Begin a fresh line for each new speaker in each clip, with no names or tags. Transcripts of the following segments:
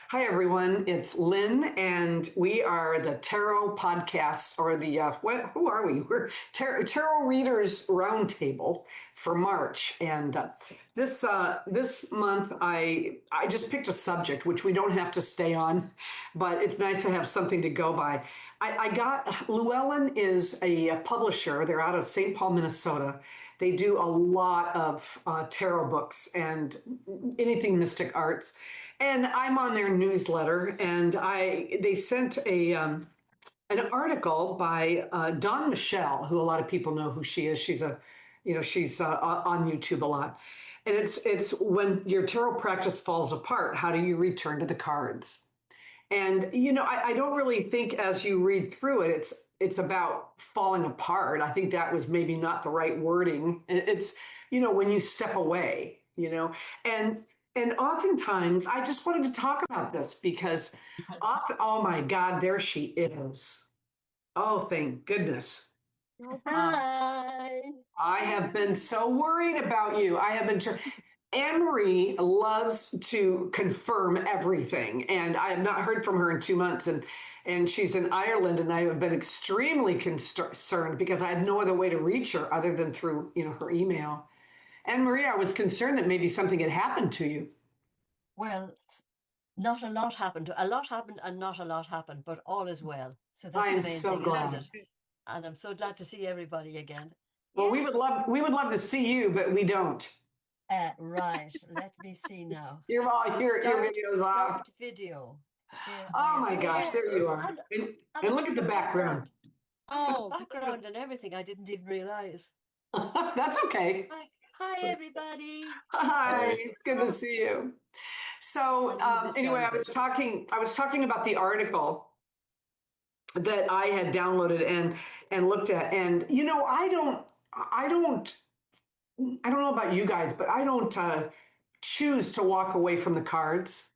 Hi, everyone. It's Lynn, and we are the Tarot Podcast, or the who are we? We're Tarot Readers Roundtable for March, and this month I just picked a subject which we don't have to stay on, but it's nice to have something to go by. I got Llewellyn is a publisher. They're out of St. Paul, Minnesota. They do a lot of tarot books and anything mystic arts. And I'm on their newsletter, and they sent an article by Dawn Michelle, who a lot of people know who she is. She's on YouTube a lot, and it's when your tarot practice falls apart, how do you return to the cards? And I don't really think as you read through it, it's about falling apart. I think that was maybe not the right wording. It's when you step away, and oftentimes I just wanted to talk about this because often, oh my God, there she is. Oh, thank goodness.
Hi.
I have been so worried about you. I have been. Anne Marie loves to confirm everything, and I have not heard from her in 2 months. And she's in Ireland, and I have been extremely concerned because I had no other way to reach her other than through her email. Anne Marie, I was concerned that maybe something had happened to you.
Well, not a lot happened. A lot happened and not a lot happened, but all is well. So
I
that's the
am
main
so
thing, isn't
glad.
it? And I'm so glad to see everybody again.
Well, we would love to see you, but we don't.
Right. Let me see now.
Your video's off.
Start video. Here I
Oh
am.
my
Oh,
gosh,
yeah.
there you are. And look at the background.
Oh, background and everything. I didn't even realize.
That's okay.
Hi, everybody.
Hi, it's good to see you. So anyway, I was talking about the article that I had downloaded and looked at, and I don't know about you guys, but I don't choose to walk away from the cards.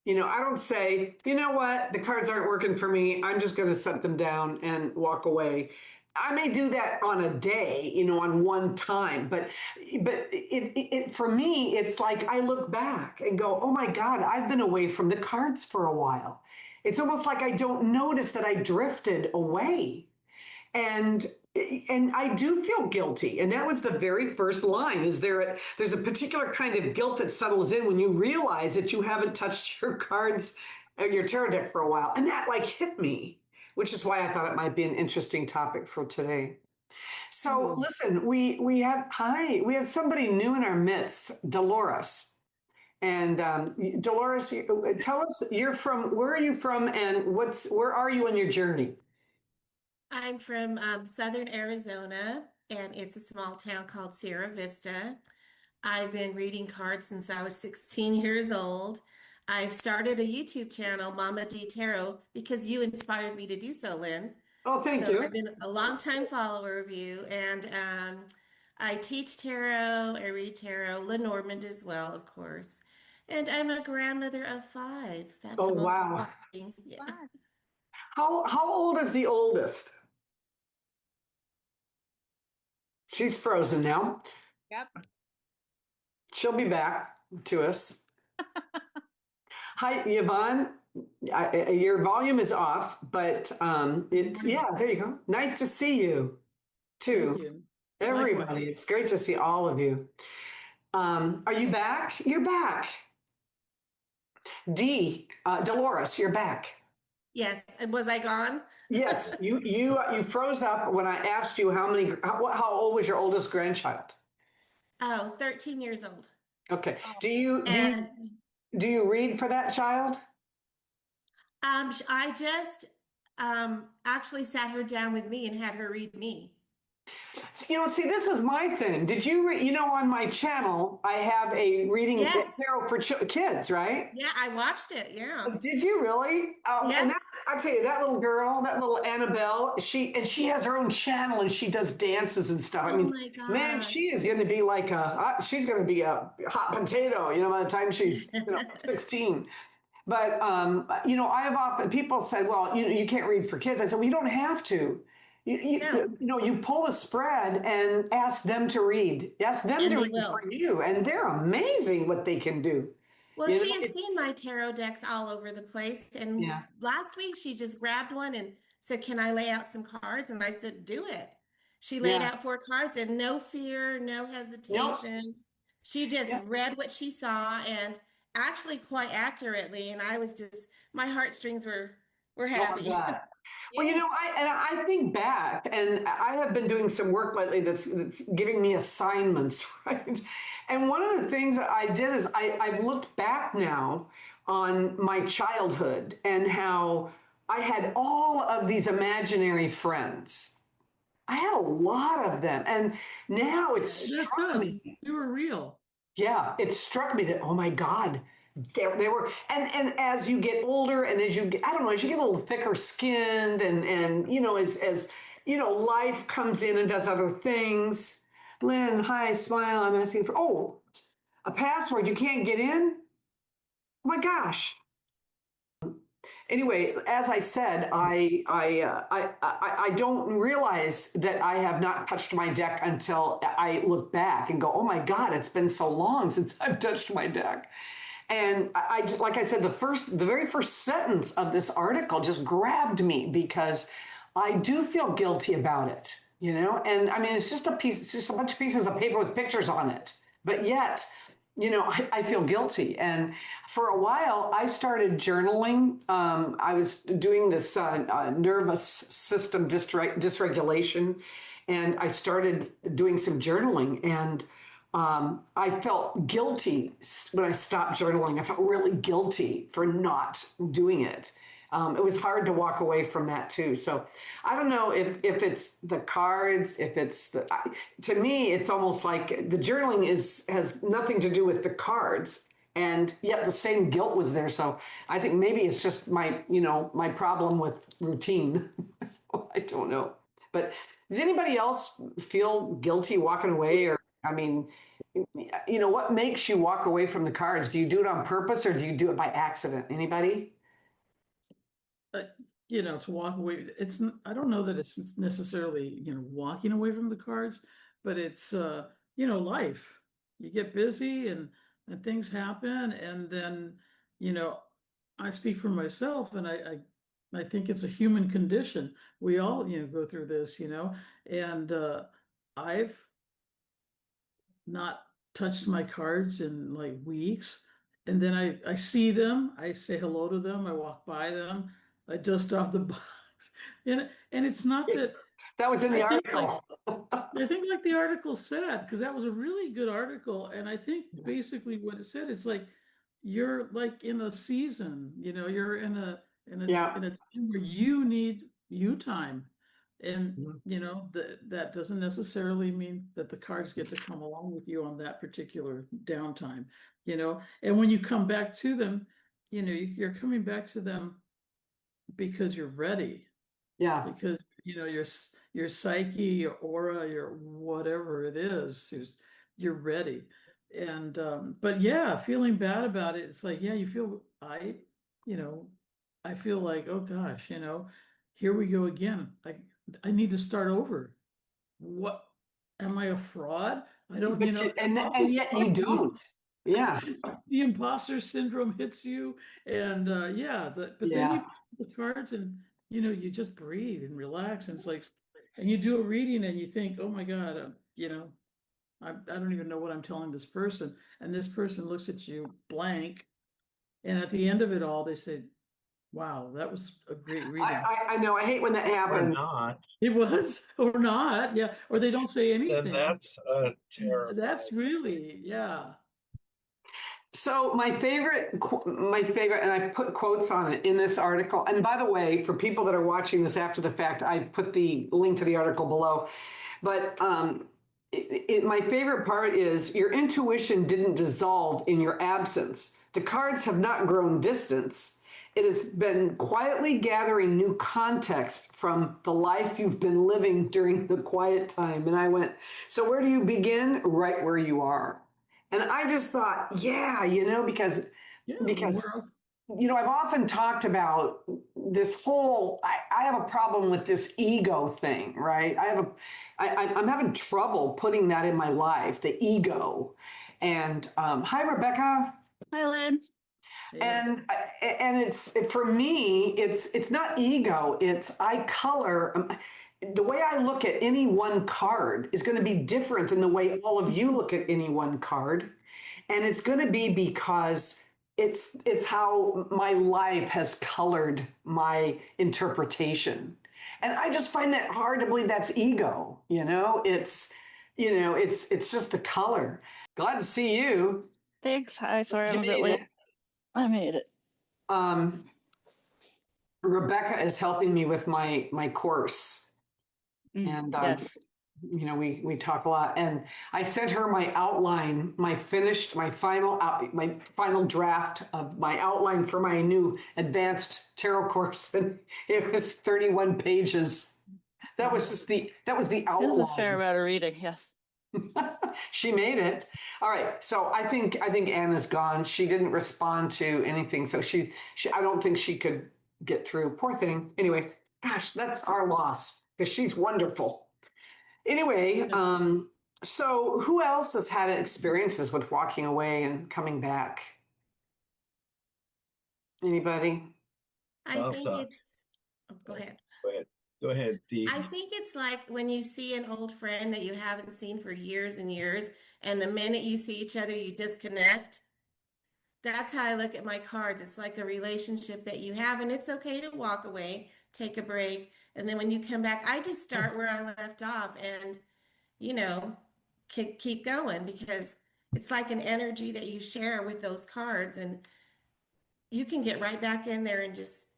I don't say, you know what, the cards aren't working for me. I'm just going to set them down and walk away. I may do that on a day, on one time, but for me, it's like I look back and go, oh my God, I've been away from the cards for a while. It's almost like I don't notice that I drifted away. And I do feel guilty. And that was the very first line. There's a particular kind of guilt that settles in when you realize that you haven't touched your cards or your tarot deck for a while. And that like hit me, which is why I thought it might be an interesting topic for today. So listen, we have somebody new in our midst, Dolores. And Dolores, tell us, where are you from, and where are you on your journey?
I'm from Southern Arizona, and it's a small town called Sierra Vista. I've been reading cards since I was 16 years old. I've started a YouTube channel, Mama D Tarot, because you inspired me to do so, Lynn.
Oh, thank
So
you.
I've been a longtime follower of you, and I teach tarot, I read tarot, Lenormand as well, of course. And I'm a grandmother of five. That's
Oh,
the most
wow.
important thing. Yeah.
How old is the oldest? She's frozen now.
Yep.
She'll be back to us. Hi, Yvonne. Your volume is off, but yeah, there you go. Nice to see you too.
Thank you.
Everybody.
Likewise.
It's great to see all of you. Are you back? You're back. Dolores, you're back.
Yes. Was I gone?
Yes, you froze up when I asked you how old was your oldest grandchild?
Oh, 13 years old.
Okay. Do you
And
do you read for that child?
I just actually sat her down with me and had her read me.
See, this is my thing. Did on my channel, I have a reading
Yes.
tarot for kids, right?
Yeah, I watched it. Yeah.
Did you really? Oh, and
Yes.
I tell you, that little girl, that little Annabelle, she has her own channel and she does dances and stuff. I
Oh
mean,
my
man,
gosh.
she is going to be she's going to be a hot potato, by the time she's 16. But I have often people said, well, you can't read for kids. I said, well, you don't have to.
No,
You pull a spread and ask them to read. Ask them
and
to
they
read for
will.
you, and they're amazing what they can do.
Well,
You
she
know,
has seen my tarot decks all over the place. And
yeah,
last week she just grabbed one and said, "Can I lay out some cards?" And I said, "Do it." She laid
yeah.
out 4 cards and no fear, no
Nope.
hesitation. She just
Yeah.
read what she saw and actually quite accurately. And I was just, my heartstrings were
Oh my
happy.
God. Well,
Yeah.
I think back, and I have been doing some work lately that's giving me assignments, right? And one of the things that I did is I've looked back now on my childhood and how I had all of these imaginary friends. I had a lot of them, and now it
That's
struck
us.
me.
We were real.
Yeah, it struck me that, oh my God, they were, and as you get older and as you get, I don't know, as you get a little thicker skinned and as life comes in and does other things. Lynn, hi, smile. I'm asking for, a password. You can't get in? Oh my gosh. Anyway, as I said, I don't realize that I have not touched my deck until I look back and go, oh my God, it's been so long since I've touched my deck. And I just, like I said, the very first sentence of this article just grabbed me because I do feel guilty about it, And I mean, it's just a bunch of pieces of paper with pictures on it, but yet, I feel guilty. And for a while, I started journaling. I was doing this nervous system dysregulation, and I started doing some journaling. And I felt guilty when I stopped journaling. I felt really guilty for not doing it. It was hard to walk away from that too. So I don't know if it's the cards, if it's to me, it's almost like the journaling has nothing to do with the cards. And yet the same guilt was there. So I think maybe it's just my problem with routine. I don't know. But does anybody else feel guilty walking away? Or, I mean, what makes you walk away from the cards? Do you do it on purpose or do you do it by accident? Anybody?
uh, to walk away. I don't know that it's necessarily, walking away from the cards, but it's, life. You get busy and things happen. And then, you know, I speak for myself and I think it's a human condition. We all, go through this, and I've not touched my cards in like weeks. And then I see them, I say hello to them, I walk by them, I dust off the box. And it's not that
That was in the
I think like
article.
I think like the article said, because that was a really good article. And I think basically what it said is like you're like in a season, you're
Yeah.
in a time where you need you time. And
Mhm.
that doesn't necessarily mean that the cards get to come along with you on that particular downtime. And when you come back to them, you're coming back to them because you're ready,
Yeah.
because your psyche, your aura, your whatever it is, you're ready. And but yeah, feeling bad about it, it's like, yeah, you know I feel like, oh gosh, here we go again. I need to start over. What, am I a fraud? I don't,
But
all
and
this
yet
stuff,
you don't. Yeah.
the imposter syndrome hits you. And yeah, but then you
Yeah.
put the cards and you just breathe and relax, and it's like, and you do a reading and you think, oh my God, I don't even know what I'm telling this person. And this person looks at you blank, and at the end of it all they say, wow, that was a great reading.
I know. I hate when that
Or
happens.
not,
It was, or not, yeah, or they don't say
then
anything.
that's a
That's
terrible.
really, yeah.
So my favorite, and I put quotes on it in this article. And by the way, for people that are watching this after the fact, I put the link to the article below. But my favorite part is your intuition didn't dissolve in your absence. The cards have not grown distance. It has been quietly gathering new context from the life you've been living during the quiet time. And I went, so where do you begin? Right where you are. And I just thought, yeah, because
Yeah,
because I've often talked about this whole. I have a problem with this ego thing, right? I'm having trouble putting that in my life, the ego. And hi, Rebecca.
Hi, Lynn.
Yeah.
And for me, it's not ego. It's I color. The way I look at any one card is going to be different than the way all of you look at any one card, and it's going to be because it's how my life has colored my interpretation, and I just find that hard to believe that's ego. It's just the color. Glad to see you.
Thanks. Hi, sorry I'm
You
a bit
made
late.
it.
I made it.
Um, Rebecca is helping me with my course, and
Yes.
we talk a lot. And I sent her my outline, my final draft of my outline for my new advanced tarot course, and it was 31 pages. That was the
It was a fair
outline.
amount of reading, yes.
She made it. All right. So I think Anna's gone. She didn't respond to anything. So she I don't think she could get through. Poor thing. Anyway, gosh, that's our loss because she's wonderful. Anyway, so who else has had experiences with walking away and coming back? Anybody?
I
I'll
think
talk.
go ahead.
Go ahead, Dee.
I think it's like when you see an old friend that you haven't seen for years and years, and the minute you see each other, you disconnect. That's how I look at my cards. It's like a relationship that you have, and it's okay to walk away, take a break, and then when you come back, I just start where I left off and, you know, keep going because it's like an energy that you share with those cards, and you can get right back in there and just,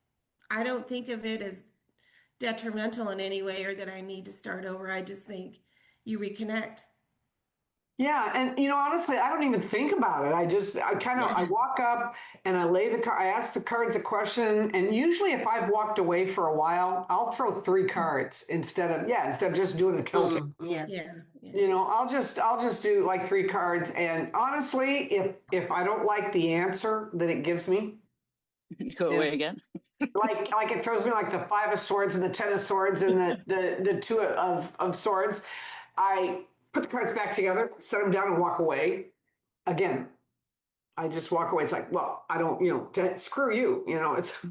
I don't think of it as detrimental in any way or that I need to start over. I just think you reconnect.
Yeah, and honestly, I don't even think about it. I walk up and I lay the card. I ask the cards a question, and usually, if I've walked away for a while, I'll throw 3 cards instead of just doing a Celtic.
Yes.
Yeah.
I'll just do like 3 cards, and honestly, if I don't like the answer that it gives me,
Go
Yeah.
away again.
like it throws me like the 5 of swords and the 10 of swords and the 2 of swords, I put the cards back together, set them down, and walk away. Again, I just walk away. It's like, well, I don't, screw you. It's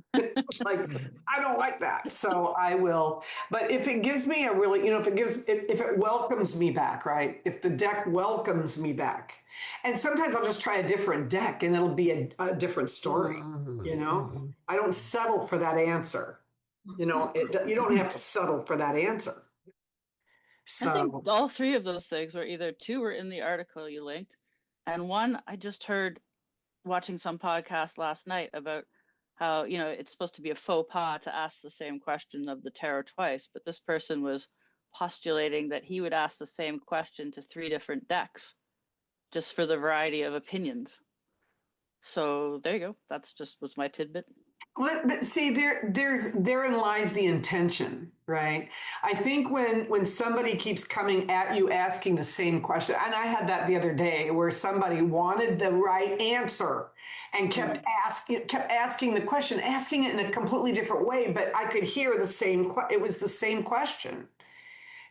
like I don't like that, so I will. But if it gives me a really, if it welcomes me back, right? If the deck welcomes me back, and sometimes I'll just try a different deck, and it'll be a different story. I don't settle for that answer. You don't have to settle for that answer.
I think
So
all 3 of those things were either 2 were in the article you linked, and 1 I just heard watching some podcast last night about how, it's supposed to be a faux pas to ask the same question of the tarot twice, but this person was postulating that he would ask the same question to 3 different decks just for the variety of opinions. So there you go. That's just was my tidbit.
But see, therein lies the intention, right? I think when somebody keeps coming at you asking the same question, and I had that the other day where somebody wanted the right answer and kept asking the question, asking it in a completely different way, but I could hear it was the same question.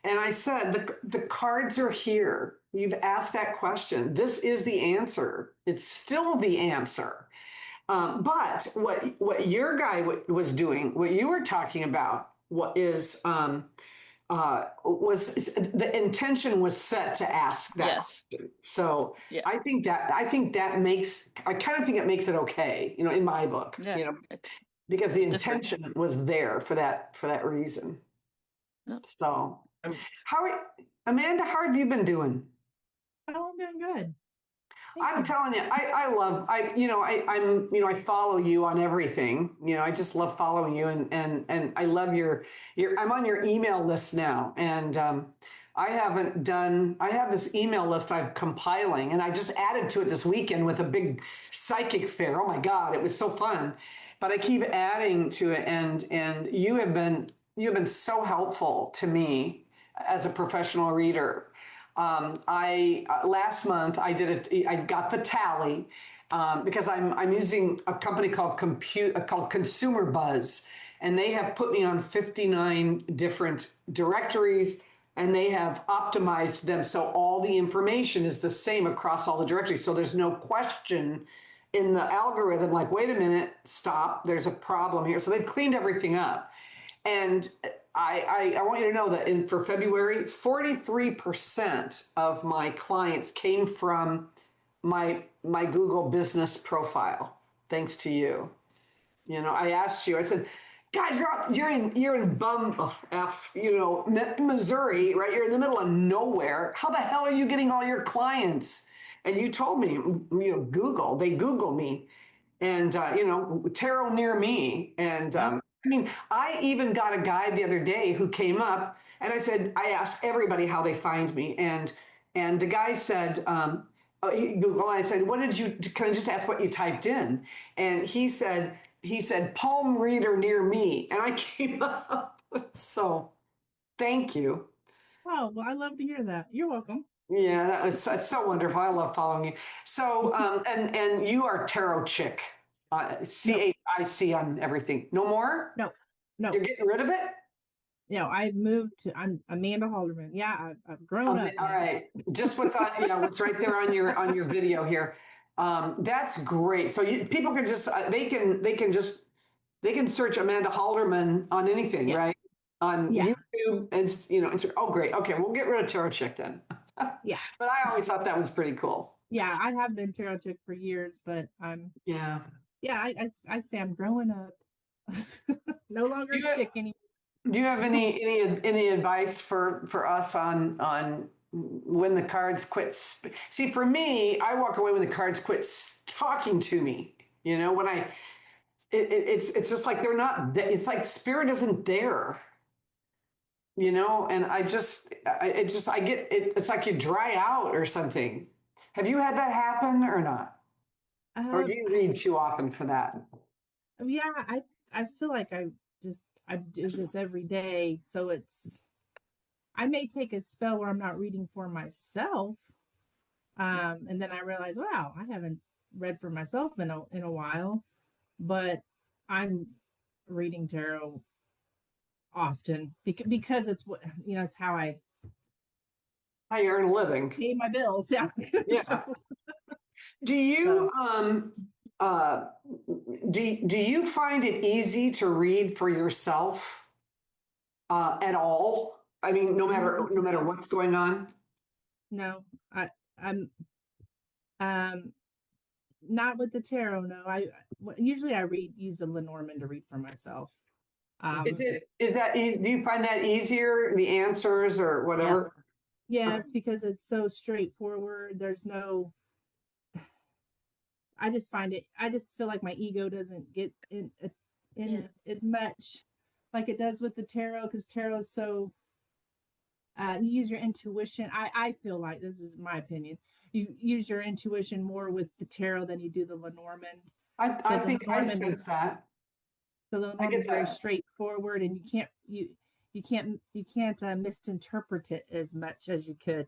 And I said, the cards are here. You've asked that question. This is the answer. It's still the answer. But what your guy was doing, what you were talking about, was the intention was set to ask that
Yes.
question. So
Yeah.
I kind of think it makes it okay, in my book,
Yeah.
because the
It's different.
intention was there for that reason.
Yep.
So Amanda, how have you been doing?
Oh, I'm doing good.
I'm telling you, I follow you on everything. I just love following you, and I love your I'm on your email list now, and I have this email list I'm compiling, and I just added to it this weekend with a big psychic fair. Oh my God, it was so fun. But I keep adding to it, and you have been so helpful to me as a professional reader. Last month I got the tally because I'm using a company called Consumer Buzz, and they have put me on 59 different directories, and they have optimized them so all the information is the same across all the directories. So there's no question in the algorithm, like, wait a minute, stop, there's a problem here. So they've cleaned everything up. And I want you to know that for February, 43% of my clients came from my Google business profile, thanks to you. You know, I asked you, I said, God, you're in Missouri, right? You're in the middle of nowhere. How the hell are you getting all your clients? And you told me, Google, they Google me, and tarot near me. And I mean, I even got a guy the other day who came up, and I asked everybody how they find me, and the guy said, Google. I said, can I just ask what you typed in? And he said, palm reader near me. And I came up. So thank you.
Oh, well, I love to hear that. You're welcome.
Yeah, it's so wonderful. I love following you. So, and you are tarot chick, CHIC on everything. No more?
No, no,
You're getting rid of it?
no. I've moved to. I'm Amanda Halderman. Yeah, I've grown up.
All
Now.
right. Just what's on, what's right there on your video here. That's great. So people can just they can search Amanda Halderman on anything,
Yeah.
right? On
Yeah.
YouTube and oh great. Okay, we'll get rid of Tarot Chick then.
Yeah.
But I always thought that was pretty cool.
Yeah, I have been tarot chick for years, but
Yeah.
I say I'm growing up. No longer a chick anymore.
Do you have any advice for us on when the cards quit? See, for me, I walk away when the cards quit talking to me. When it's just like they're not. It's like spirit isn't there. And I get it. It's like you dry out or something. Have you had that happen or not? Or do you read too often for that?
Yeah, I feel like I do this every day, so I may take a spell where I'm not reading for myself, and then I realize, wow, I haven't read for myself in a while, but I'm reading tarot often because it's what it's how I
you earn a living.
pay my bills. Yeah.
Yeah.
So,
Do you do you find it easy to read for yourself at all? I mean, no matter what's going on.
no, I'm not with the tarot. No, usually I use the Lenormand to read for myself.
Is that easy? Do you find that easier, the answers or whatever?
Yes, because it's so straightforward. There's no. I just feel like my ego doesn't get in as much like it does with the tarot, because tarot is so. You use your intuition. I feel like, this is my opinion, you use your intuition more with the tarot than you do the Lenormand.
I think I sense that.
The Lenormand is very straightforward, and you can't misinterpret it as much as you could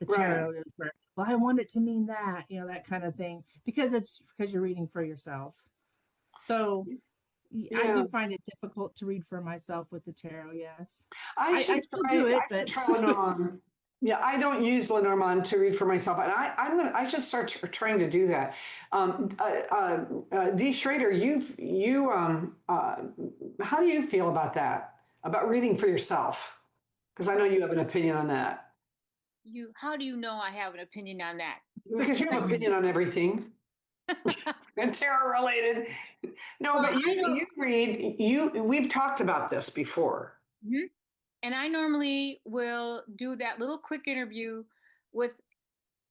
the tarot. Right. Well, I want it to mean that, that kind of thing, because you're reading for yourself. So I do find it difficult to read for myself with the tarot. Yes, I still do it, but
try Lenormand. Yeah, I don't use Lenormand to read for myself, and I should start trying to do that. D. Schrader, how do you feel about that? About reading for yourself? Because I know you have an opinion on that.
How do you know I have an opinion on that?
Because you have an opinion on everything. And tarot related. No, well, but you read, we've talked about this before.
Mm-hmm. And I normally will do that little quick interview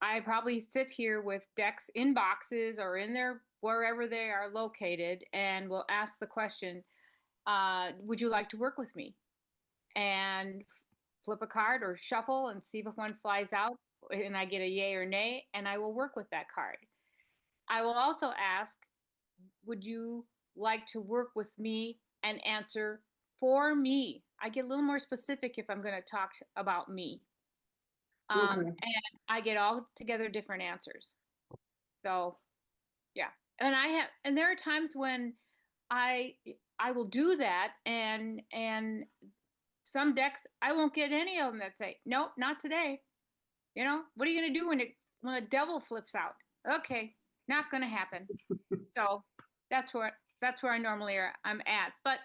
I probably sit here with decks in boxes or in there, wherever they are located, and we'll ask the question, would you like to work with me? And flip a card or shuffle and see if one flies out, and I get a yay or nay, and I will work with that card. I will also ask, would you like to work with me and answer for me? I get a little more specific if I'm going to talk about me. Okay. And I get all together different answers. So, yeah. And there are times when I will do that, and some decks, I won't get any of them that say, nope, not today. What are you going to do when the devil flips out? Okay, Not going to happen. So that's where I normally I'm at. But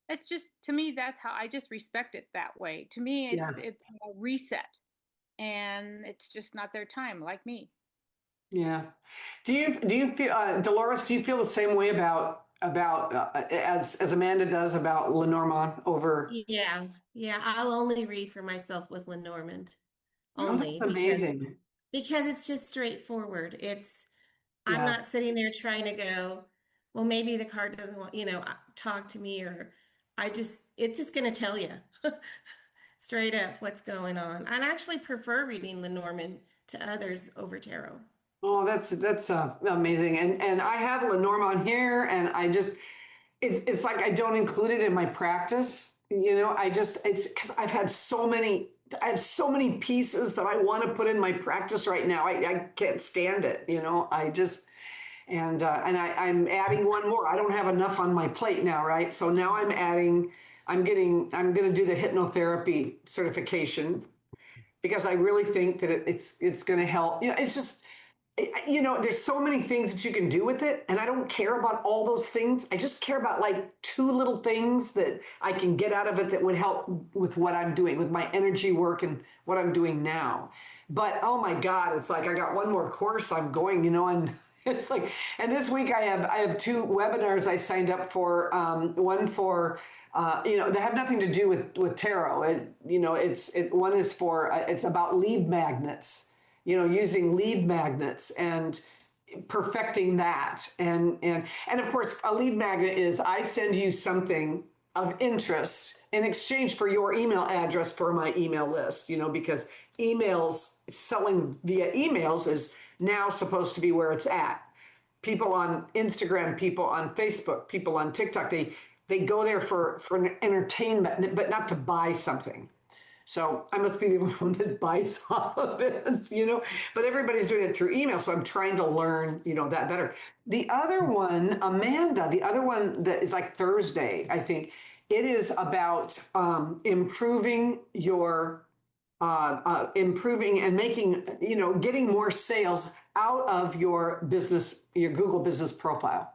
it's just, to me, that's how I just respect it that way. To me, it's a reset, and it's just not their time, like me.
Yeah. Do you feel, Dolores? Do you feel the same way about as Amanda does about Lenormand over?
Yeah, yeah. I'll only read for myself with Lenormand,
Oh,
only
that's amazing.
because it's just straightforward. I'm
Yeah.
not sitting there trying to go, well, maybe the card doesn't want, talk to me, or it's just going to tell you straight up what's going on. I actually prefer reading Lenormand to others over tarot.
Oh, that's amazing. And I have Lenormand here, and it's like I don't include it in my practice. It's because I have so many pieces that I want to put in my practice right now. I can't stand it. I'm adding one more. I don't have enough on my plate now, right? So now I'm going to do the hypnotherapy certification because I really think that it's going to help. It's just, there's so many things that you can do with it, and I don't care about all those things. I just care about like two little things that I can get out of it that would help with what I'm doing, with my energy work and what I'm doing now. But oh my God, it's like I got one more course I'm going, and it's like, and this week I have two webinars I signed up for. One for they have nothing to do with tarot. One is for it's about lead magnets. Using lead magnets and perfecting that. And of course, a lead magnet is I send you something of interest in exchange for your email address for my email list, because selling via emails is now supposed to be where it's at. People on Instagram, people on Facebook, people on TikTok, they go there for an entertainment, but not to buy something. So I must be the only one that buys off of it, but everybody's doing it through email. So I'm trying to learn, that better. The other one, Amanda, the other one that is like Thursday, I think it is about improving and making, getting more sales out of your business, your Google business profile.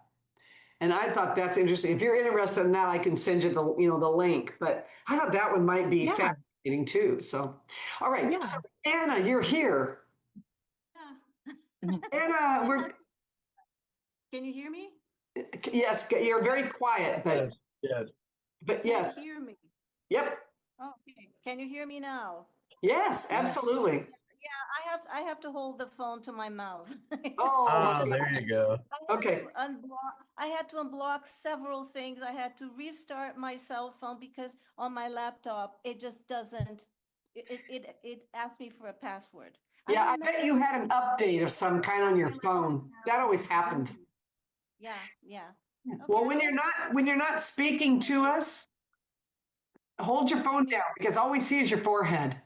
And I thought that's interesting. If you're interested in that, I can send you the link. But I thought that one might be fascinating too. So, all right.
Yeah.
So Anna, you're here.
Yeah.
Anna,
Can you hear me?
yes, you're very quiet, but
Yes.
but
Can
yes.
you hear me?
Yep.
Okay. Can you hear me now?
Yes, absolutely.
Yeah, I have to hold the phone to my mouth.
Oh,
There you go.
okay.
I had to unblock several things. I had to restart my cell phone because on my laptop it just doesn't. It asked me for a password.
Yeah, I bet you had an update of some kind on your phone. That always happens.
Yeah. Okay,
Well, when you're not speaking to us, hold your phone down because all we see is your forehead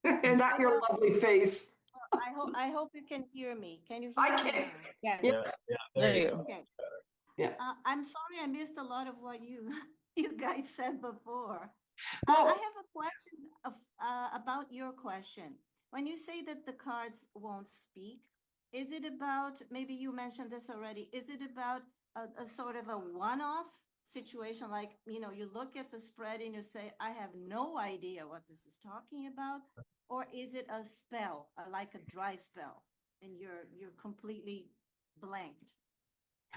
and not your lovely face.
I hope you can hear me. Can you hear
I
me
can.
now?
Yes.
Yeah. There you go.
Okay.
Yeah.
I'm sorry I missed a lot of what you you guys said before.
Well,
I have a question about your question. When you say that the cards won't speak, is it about, maybe you mentioned this already, is it about a sort of a one-off situation? Like, you look at the spread and you say, I have no idea what this is talking about. Or is it a spell, like a dry spell, and you're completely blanked?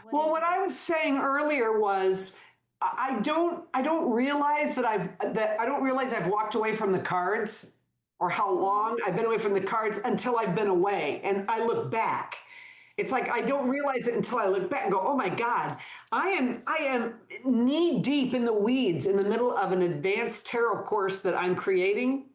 what I was saying earlier was I don't realize that I don't realize I've walked away from the cards or how long I've been away from the cards until I've been away and I look back. It's like I don't realize it until I look back and go, "Oh my God, I am knee deep in the weeds in the middle of an advanced tarot course that I'm creating."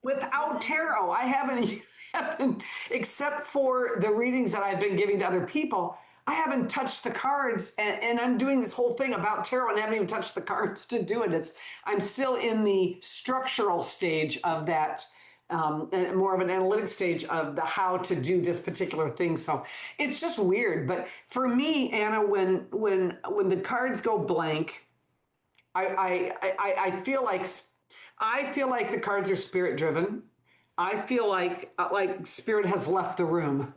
Without tarot, I haven't, except for the readings that I've been giving to other people, I haven't touched the cards, and I'm doing this whole thing about tarot and haven't even touched the cards to do it. I'm still in the structural stage of that, and more of an analytic stage of the how to do this particular thing. So it's just weird. But for me, Anna, when the cards go blank, I feel like the cards are spirit driven. I feel like spirit has left the room.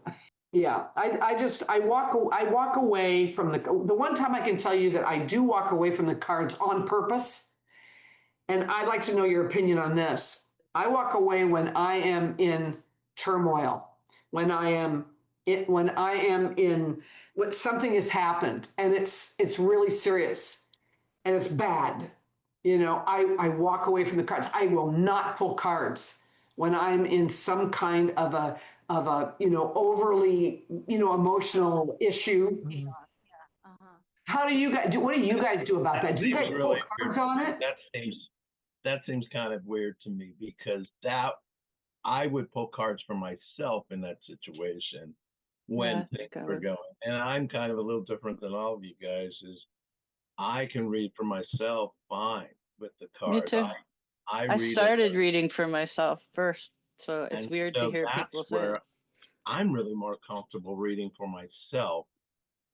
Yeah, I walk away from the one time I can tell you that I do walk away from the cards on purpose. And I'd like to know your opinion on this. I walk away when I am in turmoil, when I am in when something has happened and it's really serious and it's bad. I walk away from the cards. I will not pull cards when I'm in some kind of a overly emotional issue.
Chaos, yeah. Uh-huh.
How do you guys do? What do you guys do about that? Do you
Seems
guys pull
really weird
cards
to
on
me.
it?
That seems kind of weird to me because that I would pull cards for myself in that situation when
Yeah, I
things
think I
are
would.
going. And I'm kind of a little different than all of you guys. Is I can read for myself fine with the
Me
cards.
too.
I
I
read it,
started reading for myself first, so it's
and
weird to
so
hear
that's
people say
where I'm really more comfortable reading for myself.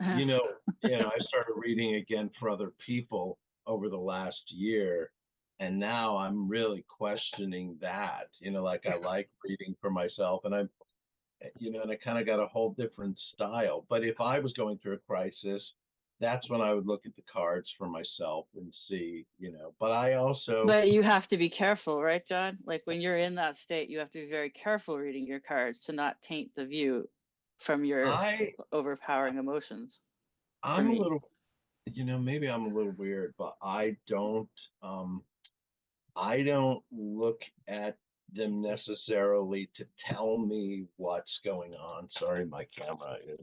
it.
You know, I started reading again for other people over the last year, and now I'm really questioning that. Like I like reading for myself, and and I kind of got a whole different style. But if I was going through a crisis, that's when I would look at the cards for myself and see. But I also,
But you have to be careful, right, John? Like when you're in that state, you have to be very careful reading your cards to not taint the view from your
I,
overpowering emotions. For
I'm a
me,
little, maybe I'm a little weird, but um, I don't look at them necessarily to tell me what's going on. Sorry, my camera is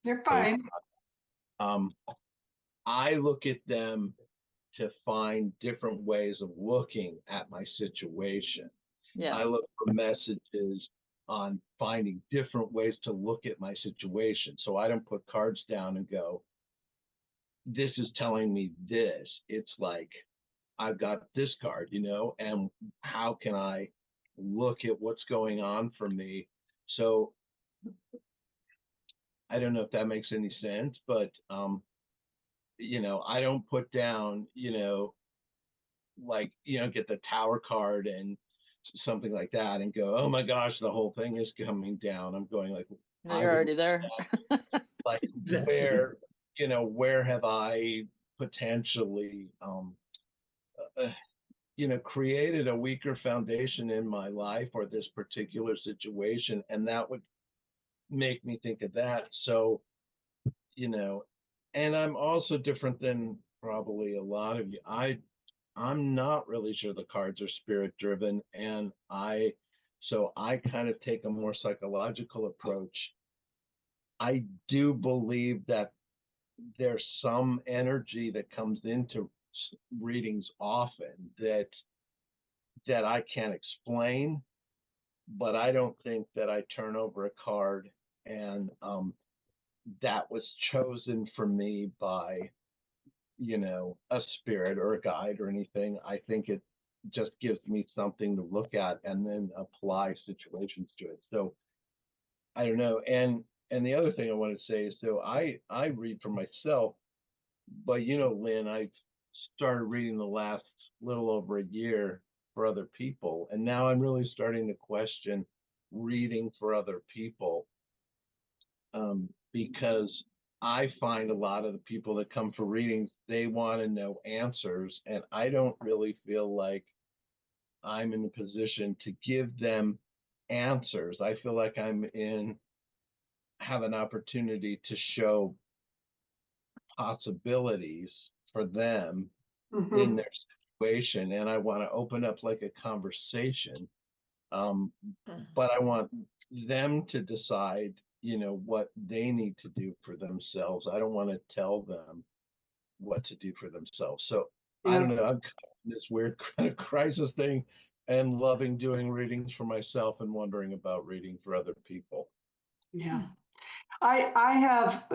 You're
crazy.
fine.
Um, I look at them to find different ways of looking at my situation.
yeah.
I look for messages on finding different ways to look at my situation. So I don't put cards down and go, this is telling me this. It's like, I've got this card, and how can I look at what's going on for me? So I don't know if that makes any sense, but I don't put down, like, get the tower card and something like that and go, oh my gosh, the whole thing is coming down. I'm going like,
No,
I
you're
would
already there.
like
Exactly.
where have I potentially uh, created a weaker foundation in my life or this particular situation, and that would make me think of that. So, and I'm also different than probably a lot of you. I'm not really sure the cards are spirit driven, and so I kind of take a more psychological approach. I do believe that there's some energy that comes into readings often that I can't explain, but I don't think that I turn over a card and that was chosen for me by, a spirit or a guide or anything. I think it just gives me something to look at and then apply situations to it. So I don't know. And the other thing I want to say is, so I read for myself, but Lynn, I've started reading the last little over a year for other people, and now I'm really starting to question reading for other people, because I find a lot of the people that come for readings, they want to know answers, and I don't really feel like I'm in a position to give them answers. I feel like have an opportunity to show possibilities for them in
Mhm.
their situation, and I want to open up like a conversation, but I want them to decide what they need to do for themselves. I don't want to tell them what to do for themselves. So I
Yeah.
don't know, I'm kind of in this weird kind of crisis thing and loving doing readings for myself and wondering about reading for other people.
Yeah. I have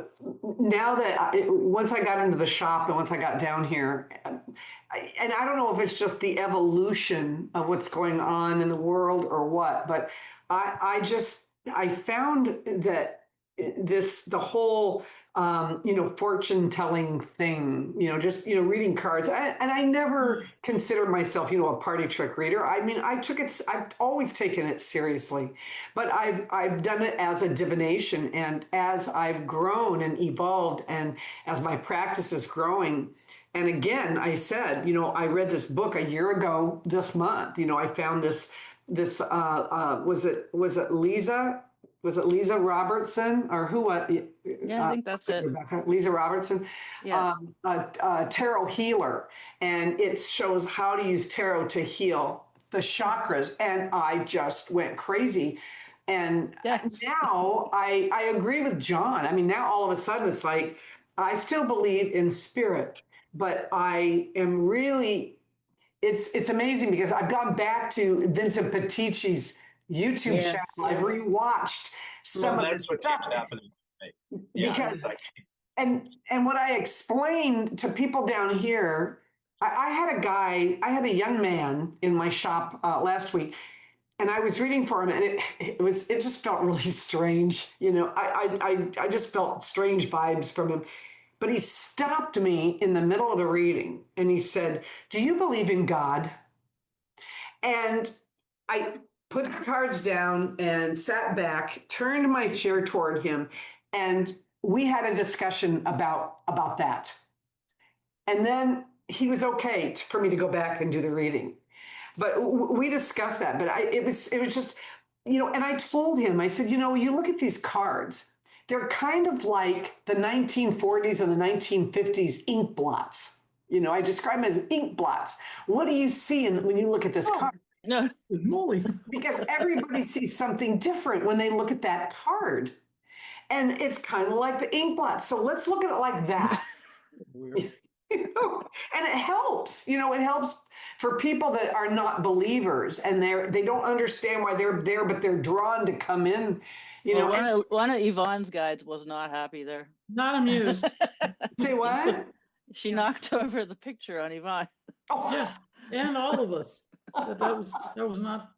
now that once I got into the shop and once I got down here, and I don't know if it's just the evolution of what's going on in the world or what, but I found that the whole fortune telling thing, just, reading cards. And I never considered myself, a party trick reader. I mean, I've always taken it seriously, but I've done it as a divination. And as I've grown and evolved and as my practice is growing, and again, I said, I read this book a year ago this month. I found this, was it Lisa? Was it Lisa Robertson or who?
Yeah, I think that's it.
Rebecca, Lisa Robertson,
Yeah.
tarot healer, and it shows how to use tarot to heal the chakras. And I just went crazy. And
Yes.
now I agree with John. I mean, now all of a sudden it's like I still believe in spirit, but I am really. It's amazing because I've gone back to Vincent Petiti's YouTube
Yes,
channel.
yes.
I've rewatched some of
That's
his
what
stuff
keeps happening. Yeah,
because
it's like,
and what I explained to people down here, I had a young man in my shop last week, and I was reading for him, and it just felt really strange. I just felt strange vibes from him. But he stopped me in the middle of the reading and he said, "Do you believe in God?" And I put the cards down and sat back, turned my chair toward him, and we had a discussion about that. And then he was okay for me to go back and do the reading. But we discussed that. But it was just, and I told him, I said, you look at these cards, they're kind of like the 1940s and the 1950s ink blots. I describe them as ink blots. What do you see when you look at this card?
No.
Good moly.
Because everybody sees something different when they look at that card. And it's kind of like the ink blot. So let's look at it like that.
Weird.
And it helps. It helps for people that are not believers and they don't understand why they're there, but they're drawn to come in.
One of Yvonne's guides was not happy there.
Not amused.
Say what?
She knocked over the picture on Yvonne.
Oh,
Yeah, and all of us. That was not.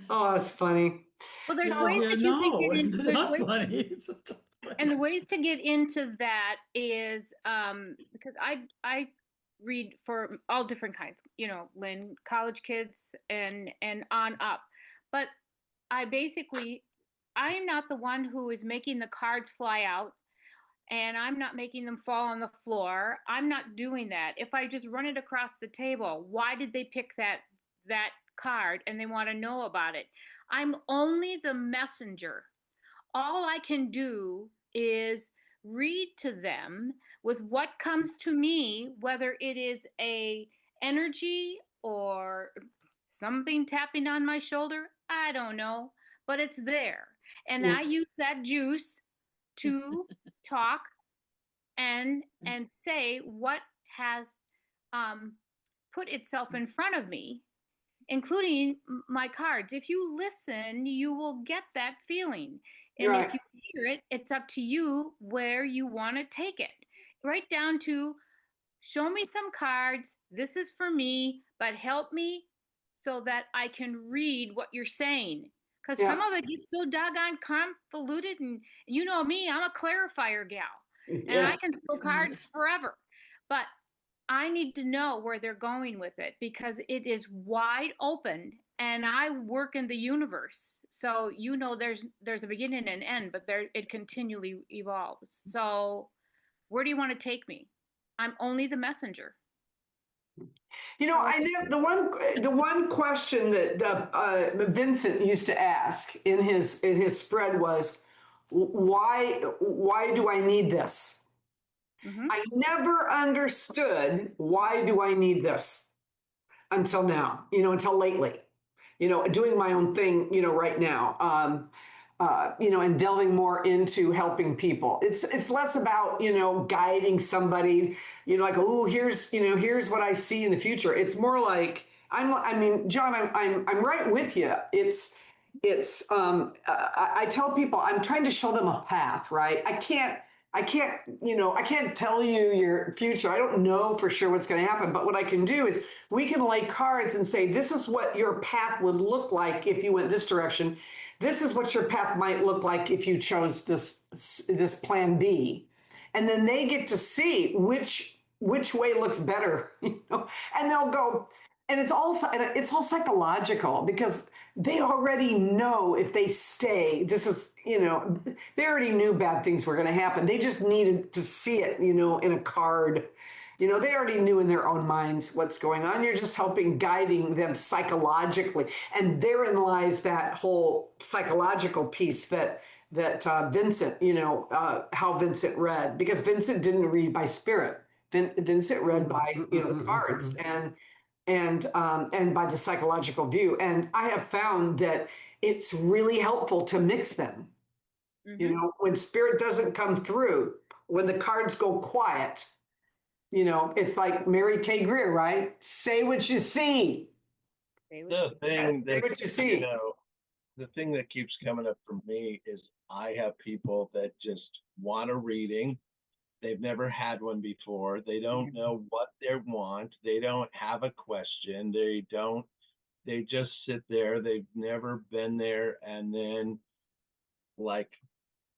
oh, that's funny.
Well, there's
So,
ways
Yeah,
that you can
no,
get
it's
into. There's
not
ways,
funny. It's
and the ways to get into that is because I read for all different kinds, Lynn, college kids and on up. But I am not the one who is making the cards fly out, and I'm not making them fall on the floor. I'm not doing that. If I just run it across the table, why did they pick that card and they want to know about it? I'm only the messenger. All I can do is read to them with what comes to me, whether it is a energy or something tapping on my shoulder, I don't know, but it's there. And I use that juice to talk and say what has put itself in front of me, including my cards. If you listen, you will get that feeling. And
Right.
if you hear it, it's up to you where you want to take it. Right down to show me some cards. This is for me, but help me so that I can read what you're saying. Because some of it gets so doggone convoluted. And you know me, I'm a clarifier gal. And I can throw cards forever. But I need to know where they're going with it because it is wide open and I work in the universe. So there's a beginning and end, but it continually evolves. So where do you want to take me? I'm only the messenger.
I know the one question that Vincent used to ask in his spread was, why do I need this?
Mm-hmm.
I never understood why do I need this until now, until lately, doing my own thing, right now, and delving more into helping people. It's less about, guiding somebody, like, oh, here's what I see in the future. It's more like, John, I'm right with you. I tell people I'm trying to show them a path, right? I can't tell you your future. I don't know for sure what's going to happen, but what I can do is we can lay cards and say, this is what your path would look like if you went this direction. This is what your path might look like if you chose this this plan B, and then they get to see which way looks better, and they'll go, and it's all psychological because they already know if they stay, they already knew bad things were going to happen. They just needed to see it, in a card. They already knew in their own minds what's going on. You're just helping guiding them psychologically. And therein lies that whole psychological piece that Vincent, how Vincent read, because Vincent didn't read by spirit. Vincent read by, the cards and by the psychological view. And I have found that it's really helpful to mix them. When spirit doesn't come through, when the cards go quiet, it's like Mary K. Greer, right? Say what you see.
The thing
Say
that,
what you see.
the thing that keeps coming up for me is I have people that just want a reading. They've never had one before. They don't know what they want. They don't have a question. They just sit there. They've never been there. And then like,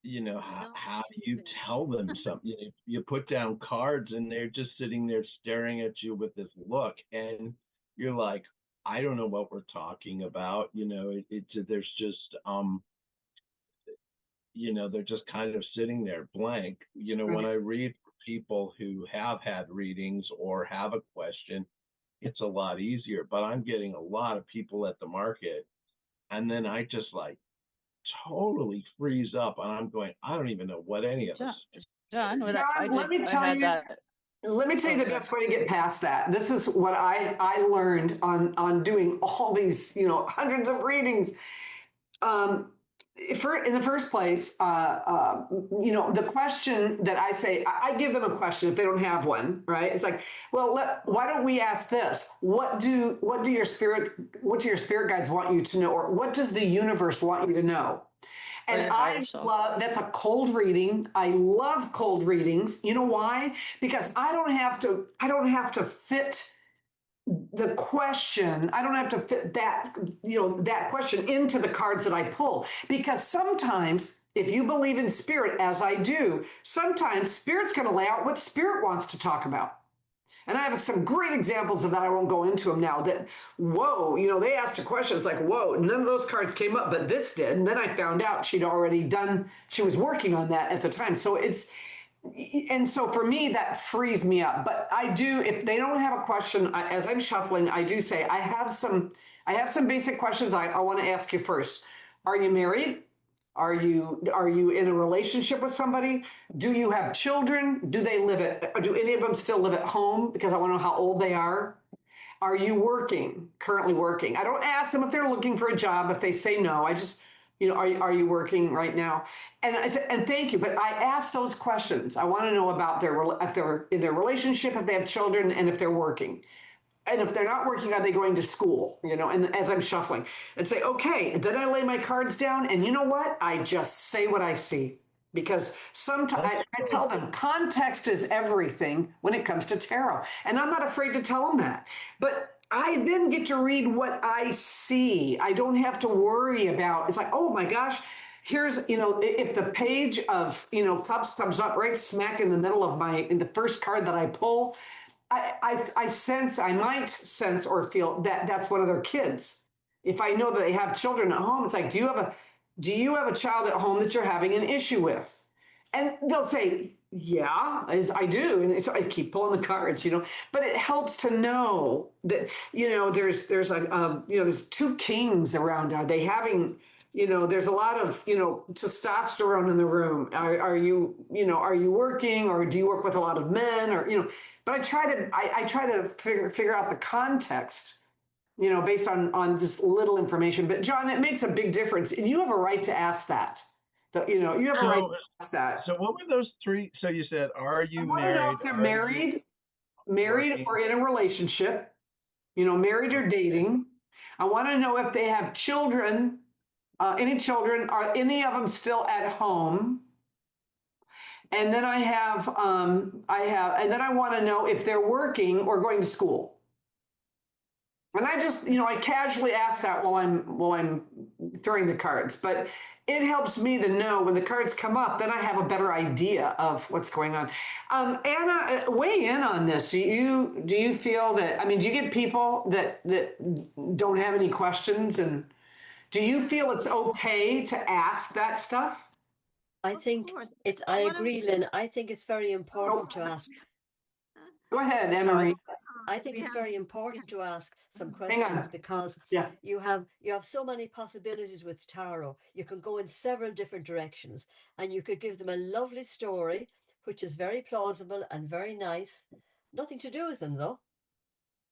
how do you tell them something? You put down cards and they're just sitting there staring at you with this look. And you're like, I don't know what we're talking about. There's just, they're just kind of sitting there blank. When I read for people who have had readings or have a question, it's a lot easier. But I'm getting a lot of people at the market, and then I just like totally freeze up, and I'm going, I don't even know what any of this.
John,
Let me tell you the best way to get past that. This is what I learned on doing all these, hundreds of readings. In the first place, the question that I say, I give them a question if they don't have one, right? It's like, well, why don't we ask this? What do your spirit guides want you to know, or what does the universe want you to know? And I love, that's a cold reading. I love cold readings. You know why? Because I don't have to fit the question. I don't have to fit that question into the cards that I pull, because sometimes if you believe in spirit, as I do, sometimes spirit's going to lay out what spirit wants to talk about. And I have some great examples of that. I won't go into them now. That, whoa, they asked a question. It's like, whoa, none of those cards came up, but this did. And then I found out she was working on that at the time. And so for me, that frees me up. But I do, if they don't have a question, as I'm shuffling, I do say, I have some basic questions I want to ask you first. Are you married? Are you in a relationship with somebody? Do you have children? Do any of them still live at home? Because I want to know how old they are. Are you currently working? I don't ask them if they're looking for a job. If they say no, I just, are you working right now? And I said, and thank you. But I ask those questions. I want to know about if they're in their relationship, if they have children, and if they're working. And if they're not working, are they going to school? And as I'm shuffling and say, okay, and then I lay my cards down, and you know what? I just say what I see, because sometimes I tell them context is everything when it comes to tarot. And I'm not afraid to tell them that. But I then get to read what I see. I don't have to worry about, it's like, oh my gosh, here's, if the page of, clubs comes up right smack in the middle of in the first card that I pull, I might sense or feel that that's one of their kids. If I know that they have children at home, it's like, do you have a child at home that you're having an issue with? And they'll say, yeah, I do. And so I keep pulling the cards, but it helps to know that, there's two kings around. Are they having, there's a lot of, testosterone in the room. Are you working, or do you work with a lot of men, or, but I try to figure out the context, based on just little information. But John, it makes a big difference, and you have a right to ask that. You have a right to ask that.
So what were those three? So you said, are you
I want
married?
to know if they're married or in a relationship, married or dating. I want to know if they have children, any children. Are any of them still at home? And then and then I want to know if they're working or going to school. And I just, I casually ask that while I'm throwing the cards, but it helps me to know when the cards come up, then I have a better idea of what's going on. Anna, weigh in on this. Do you feel that, I mean, do you get people that don't have any questions, and do you feel it's okay to ask that stuff?
I
Of
think
course.
I
What I'm
agree, Lynn. I think it's very
Oh,
important to ask.
Go ahead, Anne
Sorry.
Marie.
I
sorry,
think
we
it's
have,
very
yeah.
important to ask some
Hang
questions
on.
because
Yeah.
you have so many possibilities with tarot. You can go in several different directions, and you could give them a lovely story, which is very plausible and very nice. Nothing to do with them though.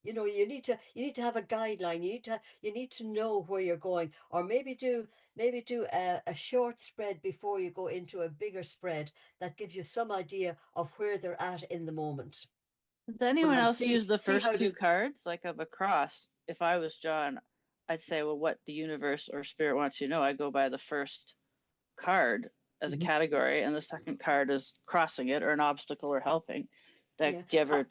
You need to have a guideline. You need to know where you're going, or maybe do a short spread before you go into a bigger spread that gives you some idea of where they're at in the moment.
Does anyone
And
else use the
see how
first two
does
cards, like of a cross? If I was John, I'd say, well, what the universe or spirit wants you to know. I go by the first card as a category, and the second card is crossing it or an obstacle or helping. Do you ever?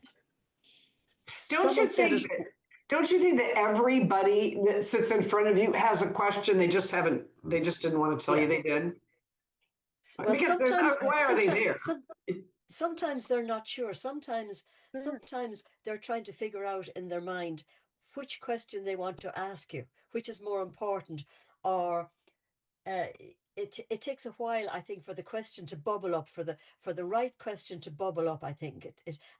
Don't you
someone said
think
it.
don't you think that everybody that sits in front of you has a question? They just didn't want to tell you
Yeah.
they did.
Well,
Because why are they there?
sometimes they're not sure. Sometimes they're trying to figure out in their mind which question they want to ask you, which is more important, or it takes a while, I think, for the question to bubble up, for the right question to bubble up. I think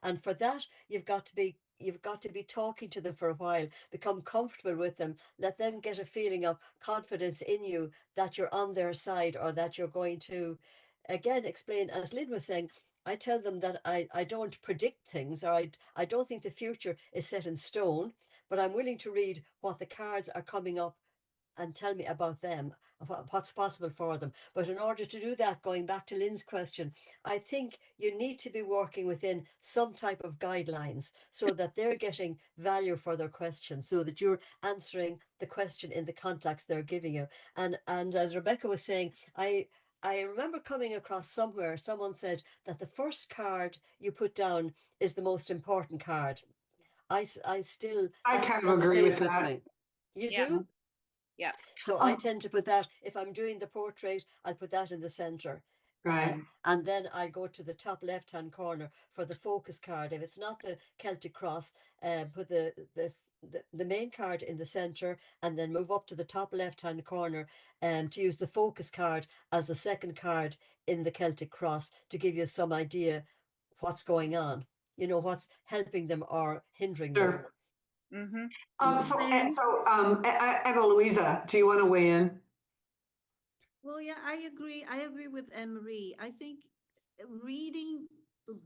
and for that you've got to be talking to them for a while, become comfortable with them, let them get a feeling of confidence in you that you're on their side, or that you're going to again explain, as Lynn was saying. I tell them that I don't predict things, or I don't think the future is set in stone, but I'm willing to read what the cards are coming up and tell me about them, what's possible for them. But in order to do that, going back to Lynn's question, I think you need to be working within some type of guidelines so that they're getting value for their question, so that you're answering the question in the context they're giving you. And as Rebecca was saying, I remember coming across somewhere, someone said that the first card you put down is the most important card. I still,
I
that,
kind of
that
agree
stays
with
with
that.
me. You
Yeah.
do?
Yeah.
So I tend to put that, if I'm doing the portrait, I'll put that in the center.
Right.
And then I go to the top left-hand corner for the focus card. If it's not the Celtic cross, put the main card in the center, and then move up to the top left-hand corner to use the focus card as the second card in the Celtic cross, to give you some idea what's going on, what's helping them or hindering them.
Sure.
Mm-hmm.
Eva Louisa, do you want to weigh in?
Well, yeah, I agree. I agree with Anne Marie. I think reading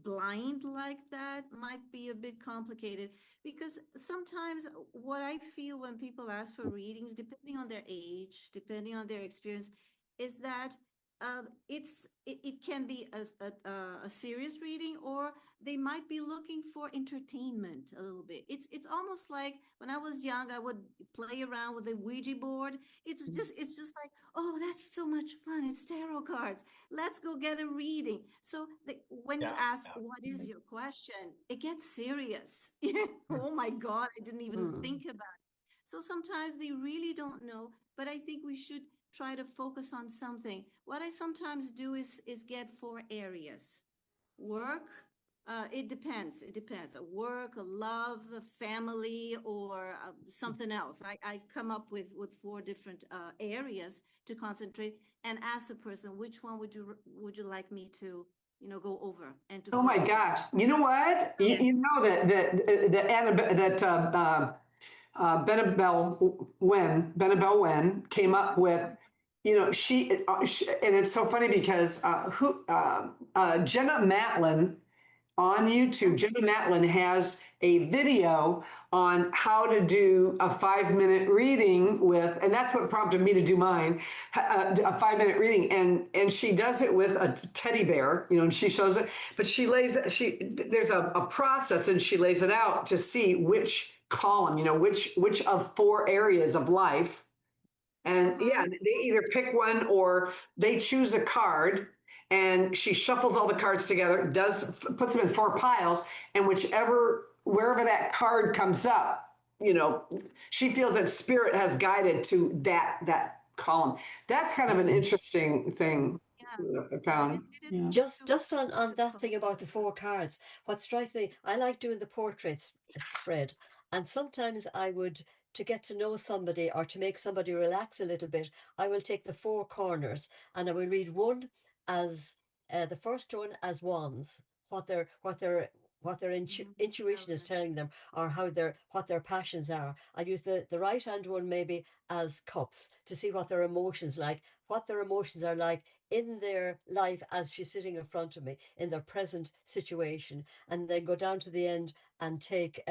blind like that might be a bit complicated, because sometimes what I feel when people ask for readings, depending on their age, depending on their experience, is that it can be a serious reading, or they might be looking for entertainment a little bit. It's almost like when I was young, I would play around with a Ouija board. It's just like, oh, that's so much fun. It's tarot cards. Let's go get a reading. So when you ask, what is your question? It gets serious. Oh my God, I didn't even think about it. So sometimes they really don't know, but I think we should try to focus on something. What I sometimes do is get 4 areas. Work, it depends. It depends. A work, a love, a family, or something else. I come up with 4 different areas to concentrate, and ask the person, which one would you like me to go over and to
Oh my
focus on?
gosh! You know what? You know that Benabel Wen came up with. She and it's so funny because Jenna Matlin on YouTube. Jenna Matlin has a video on how to do a 5-minute reading with, and that's what prompted me to do mine, a 5-minute reading. And she does it with a teddy bear, and she shows it, but there's a process, and she lays it out to see which column, which of 4 areas of life. And yeah, they either pick one or they choose a card, and she shuffles all the cards together, puts them in 4 piles, and wherever that card comes up, she feels that spirit has guided to that column. That's kind of an interesting thing I found.
Just on that thing about the 4 cards, what strikes me, I like doing the portraits spread, and sometimes I would, to get to know somebody or to make somebody relax a little bit, I will take the 4 corners and I will read one as the first one as wands, what their intuition is telling them, or what their passions are. I use the right hand one maybe as cups, to see what their emotions are like in their life as she's sitting in front of me, in their present situation, and then go down to the end and take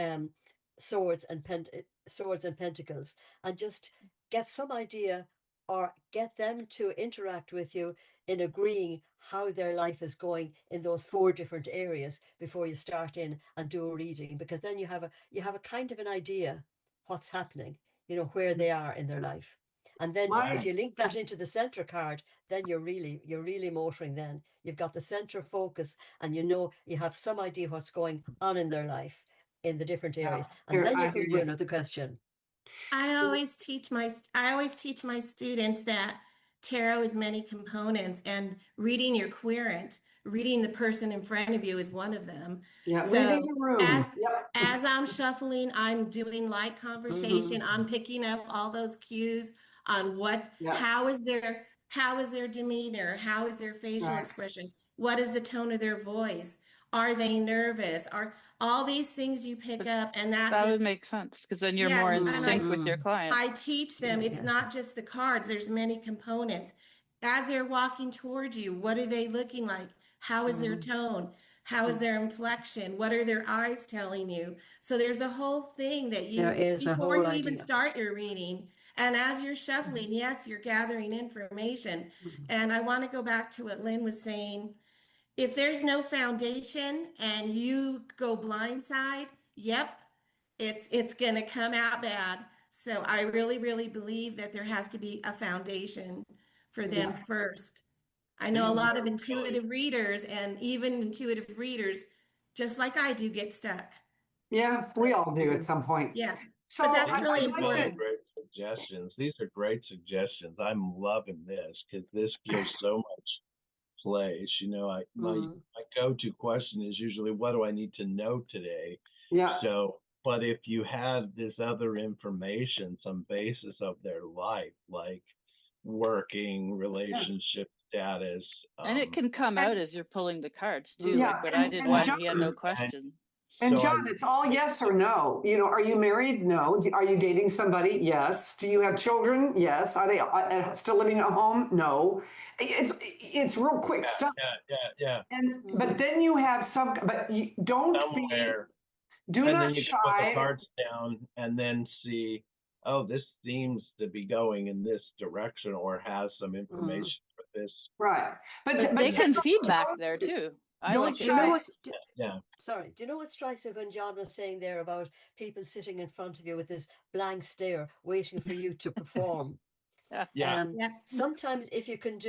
swords and pentacles, and just get some idea, or get them to interact with you in agreeing how their life is going in those 4 different areas before you start in and do a reading, because then you have a kind of an idea what's happening, where they are in their life. And then if you link that into the center card, then you're really motoring. Then you've got the center focus, and you have some idea what's going on in their life in the different areas. And then you can go into the question.
I always teach my students that tarot is many components, and reading your querent, reading the person in front of you, is one of them.
Yeah,
So
reading the room.
as I'm shuffling, I'm doing light conversation. I'm picking up all those cues on how is their demeanor, how is their facial expression, what is the tone of their voice, are they nervous, are all these things you pick up, and
that would make sense, because then you're more in sync with your client.
I teach them it's not just the cards, there's many components. As they're walking towards you, what are they looking like? How is their tone? How is their inflection? What are their eyes telling you? So there's a whole thing that before you even start your reading, and as you're shuffling, yes, you're gathering information. And I want to go back to what Lynn was saying. If there's no foundation and you go blindside, yep, it's going to come out bad. So I really, really believe that there has to be a foundation for them first. I know a lot of intuitive readers, and even intuitive readers, just like I do, get stuck.
Yeah, we all do at some point.
Yeah.
So
but that's really important.
Great suggestions. These are great suggestions. I'm loving this, because this gives so much place. My go-to question is usually, what do I need to know today?
Yeah.
So, but if you have this other information, some basis of their life, like working, relationship status,
and it can come out as you're pulling the cards too.
Yeah,
like what I did when he had no question.
And John, it's all yes or no. Are you married? No. Are you dating somebody? Yes. Do you have children? Yes. Are they still living at home? No. It's real quick stuff.
Yeah.
But then you have but you don't
somewhere.
Do
and
not
then you
shy.
can put the cards down and then see, oh, this seems to be going in this direction, or has some information for this.
Right.
But they can feedback there too.
Sorry, do you know what strikes me when John was saying there about people sitting in front of you with this blank stare, waiting for you to perform? Sometimes if you can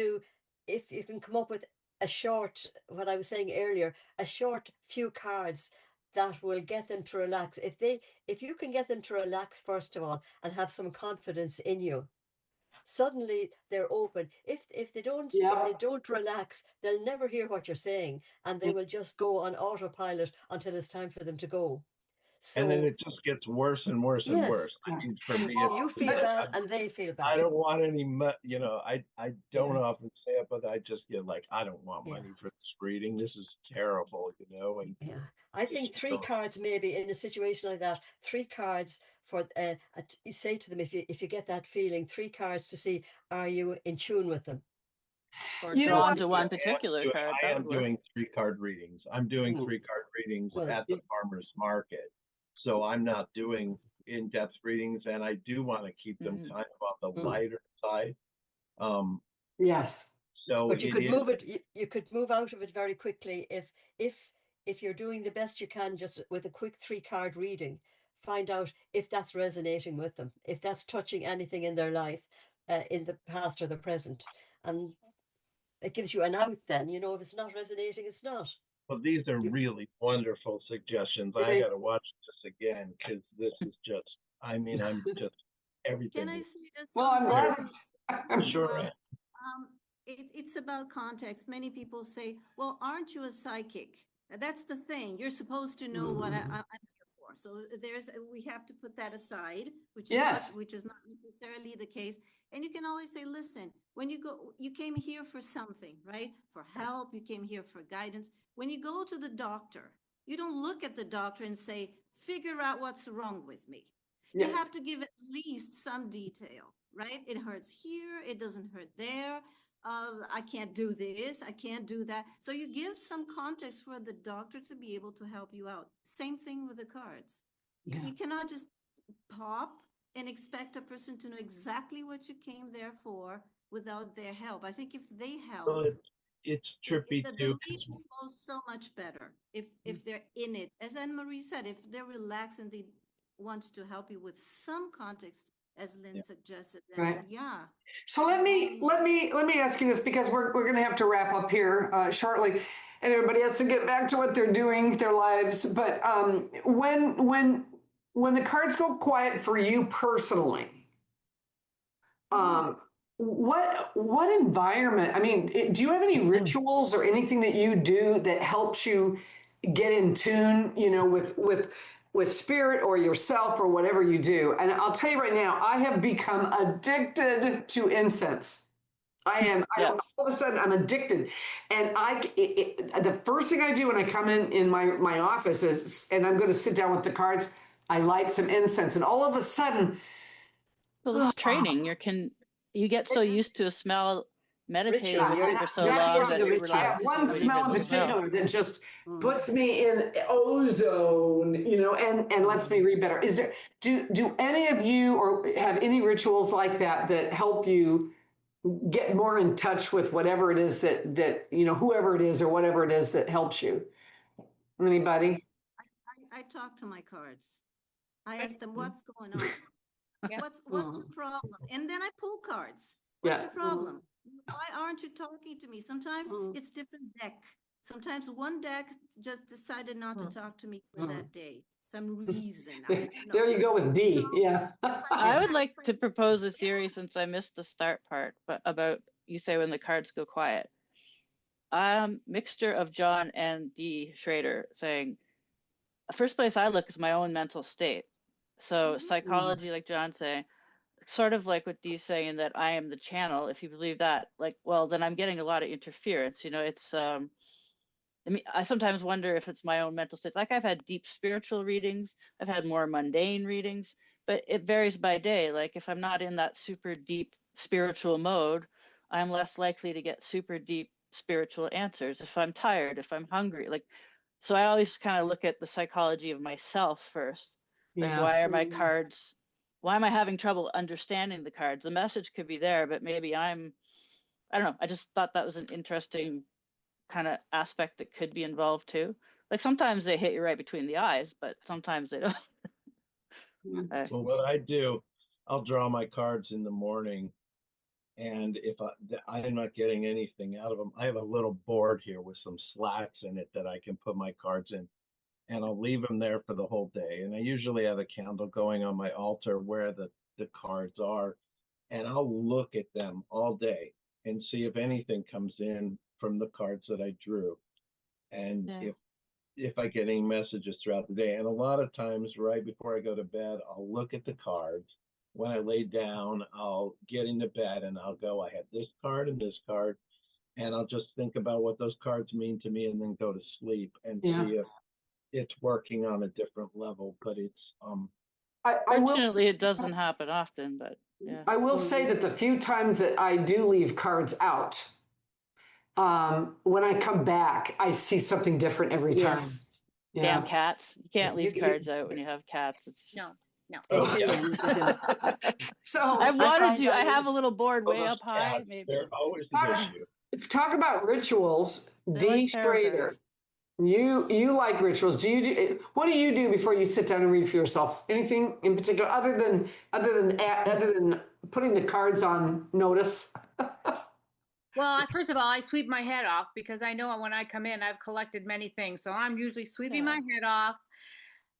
come up with a short, what I was saying earlier, a short few cards that will get them to relax. If you can get them to relax first of all and have some confidence in you, suddenly they're open. If they don't relax, they'll never hear what you're saying, and they will just go on autopilot until it's time for them to go. So,
and then it just gets worse and worse and worse. I mean, for me,
you feel bad and they feel bad.
I don't want any, I don't often say it, but I just get like, I don't want money for this reading. This is terrible, And
I think 3 cards maybe in a situation like that. 3 cards for you say to them, if you get that feeling, 3 cards to see, are you in tune with them,
or drawn to one particular card.
I am doing 3 card readings. I'm doing 3 card readings at the farmer's market. So I'm not doing in-depth readings, and I do want to keep them kind of on the lighter side.
Yes.
So
but you could move it. You could move out of it very quickly if you're doing the best you can, just with a quick 3 card reading. Find out if that's resonating with them, if that's touching anything in their life, in the past or the present, and it gives you an out. Then if it's not resonating, it's not.
Well, these are really wonderful suggestions. I got to watch this again, because this is just I mean, I'm just everything.
Can I say just
Well, I'm glad.
something
Sure.
well, it's about context. Many people say, well, aren't you a psychic? That's the thing. You're supposed to know what I'm here for. So we have to put that aside, which is
Yes.
which is not necessarily the case. And you can always say, listen, when you came here for something, right? For help, you came here for guidance. When you go to the doctor, you don't look at the doctor and say, figure out what's wrong with me.
Yeah.
You have to give at least some detail, right? It hurts here, it doesn't hurt there. I can't do this, I can't do that. So you give some context for the doctor to be able to help you out. Same thing with the cards.
Yeah.
You cannot just pop and expect a person to know exactly what you came there for without their help. I think if they help,
Well, it's trippy
the
too.
reading flows so much better if they're in it. As Anne Marie said, if they're relaxed and they want to help you with some context, as Lynn suggested, then
Right.
yeah.
So let me ask you this, because we're going to have to wrap up here shortly, and everybody has to get back to what they're doing, their lives. But when the cards go quiet for you personally, what environment? I mean, do you have any rituals or anything that you do that helps you get in tune, with spirit or yourself or whatever you do? And I'll tell you right now, I have become addicted to incense. I am.
Yes.
All of a sudden, I'm addicted, and the first thing I do when I come in my office is, and I'm going to sit down with the cards, I light some incense, and all of a sudden,
Well, this training, you get so used to a smell, meditating
Ritual,
with
you're-
it for so
that's
long
part of
that
the
it
ritual.
I have
relaxes
one
you when you
smell
hear
in
the smell.
particular that just puts me in ozone, and lets me read better. Is there do any of you or have any rituals like that help you get more in touch with whatever it is that whoever it is or whatever it is that helps you? Anybody?
I talk to my cards. I ask them, what's going on?
Yeah.
What's your problem? And then I pull cards.
Yeah.
What's your problem? Why aren't you talking to me? Sometimes it's different deck. Sometimes one deck just decided not to talk to me for that day. Some reason. I don't know.
There you go with D.
So
Yeah.
I would like to propose a theory, since I missed the start part, but about, you say, when the cards go quiet. Mixture of John and D. Schrader saying, first place I look is my own mental state. So psychology, like John saying, sort of like what Dee's saying, that I am the channel. If you believe that, like, well, then I'm getting a lot of interference. It's I mean, I sometimes wonder if it's my own mental state. Like, I've had deep spiritual readings, I've had more mundane readings, but it varies by day. Like, if I'm not in that super deep spiritual mode, I'm less likely to get super deep spiritual answers. If I'm tired, if I'm hungry, like, so I always kind of look at the psychology of myself first. Like,
Yeah.
why are my cards, why am I having trouble understanding the cards? The message could be there, but maybe I don't know. I just thought that was an interesting kind of aspect that could be involved too. Like, sometimes they hit you right between the eyes, but sometimes they don't.
Well, what I do, I'll draw my cards in the morning, and if I'm not getting anything out of them, I have a little board here with some slats in it that I can put my cards in, and I'll leave them there for the whole day. And I usually have a candle going on my altar where the cards are, and I'll look at them all day and see if anything comes in from the cards that I drew, and
Yeah.
if I get any messages throughout the day. And a lot of times, right before I go to bed, I'll look at the cards. When I lay down, I'll get into bed and I'll go, I had this card and this card, and I'll just think about what those cards mean to me, and then go to sleep and see if it's working on a different level. But it's
I will
Fortunately, it doesn't happen often, but yeah.
I will say that the few times that I do leave cards out, when I come back, I see something different every time.
Yes.
Yeah.
Damn cats. You can't leave
You-
cards out when you have cats. It's
No,
just...
no.
Oh, yeah.
So
I've wanted
find
to.
I
I have a
use-
little board way
those
up high,
cats,
maybe.
they're always an issue.
talk about rituals.
They
D.
like tarot
Schrader,
cards.
you like rituals. What do you do before you sit down and read for yourself? Anything in particular other than putting the cards on notice?
Well, first of all, I sweep my head off because I know when I come in, I've collected many things. So I'm usually sweeping my head off.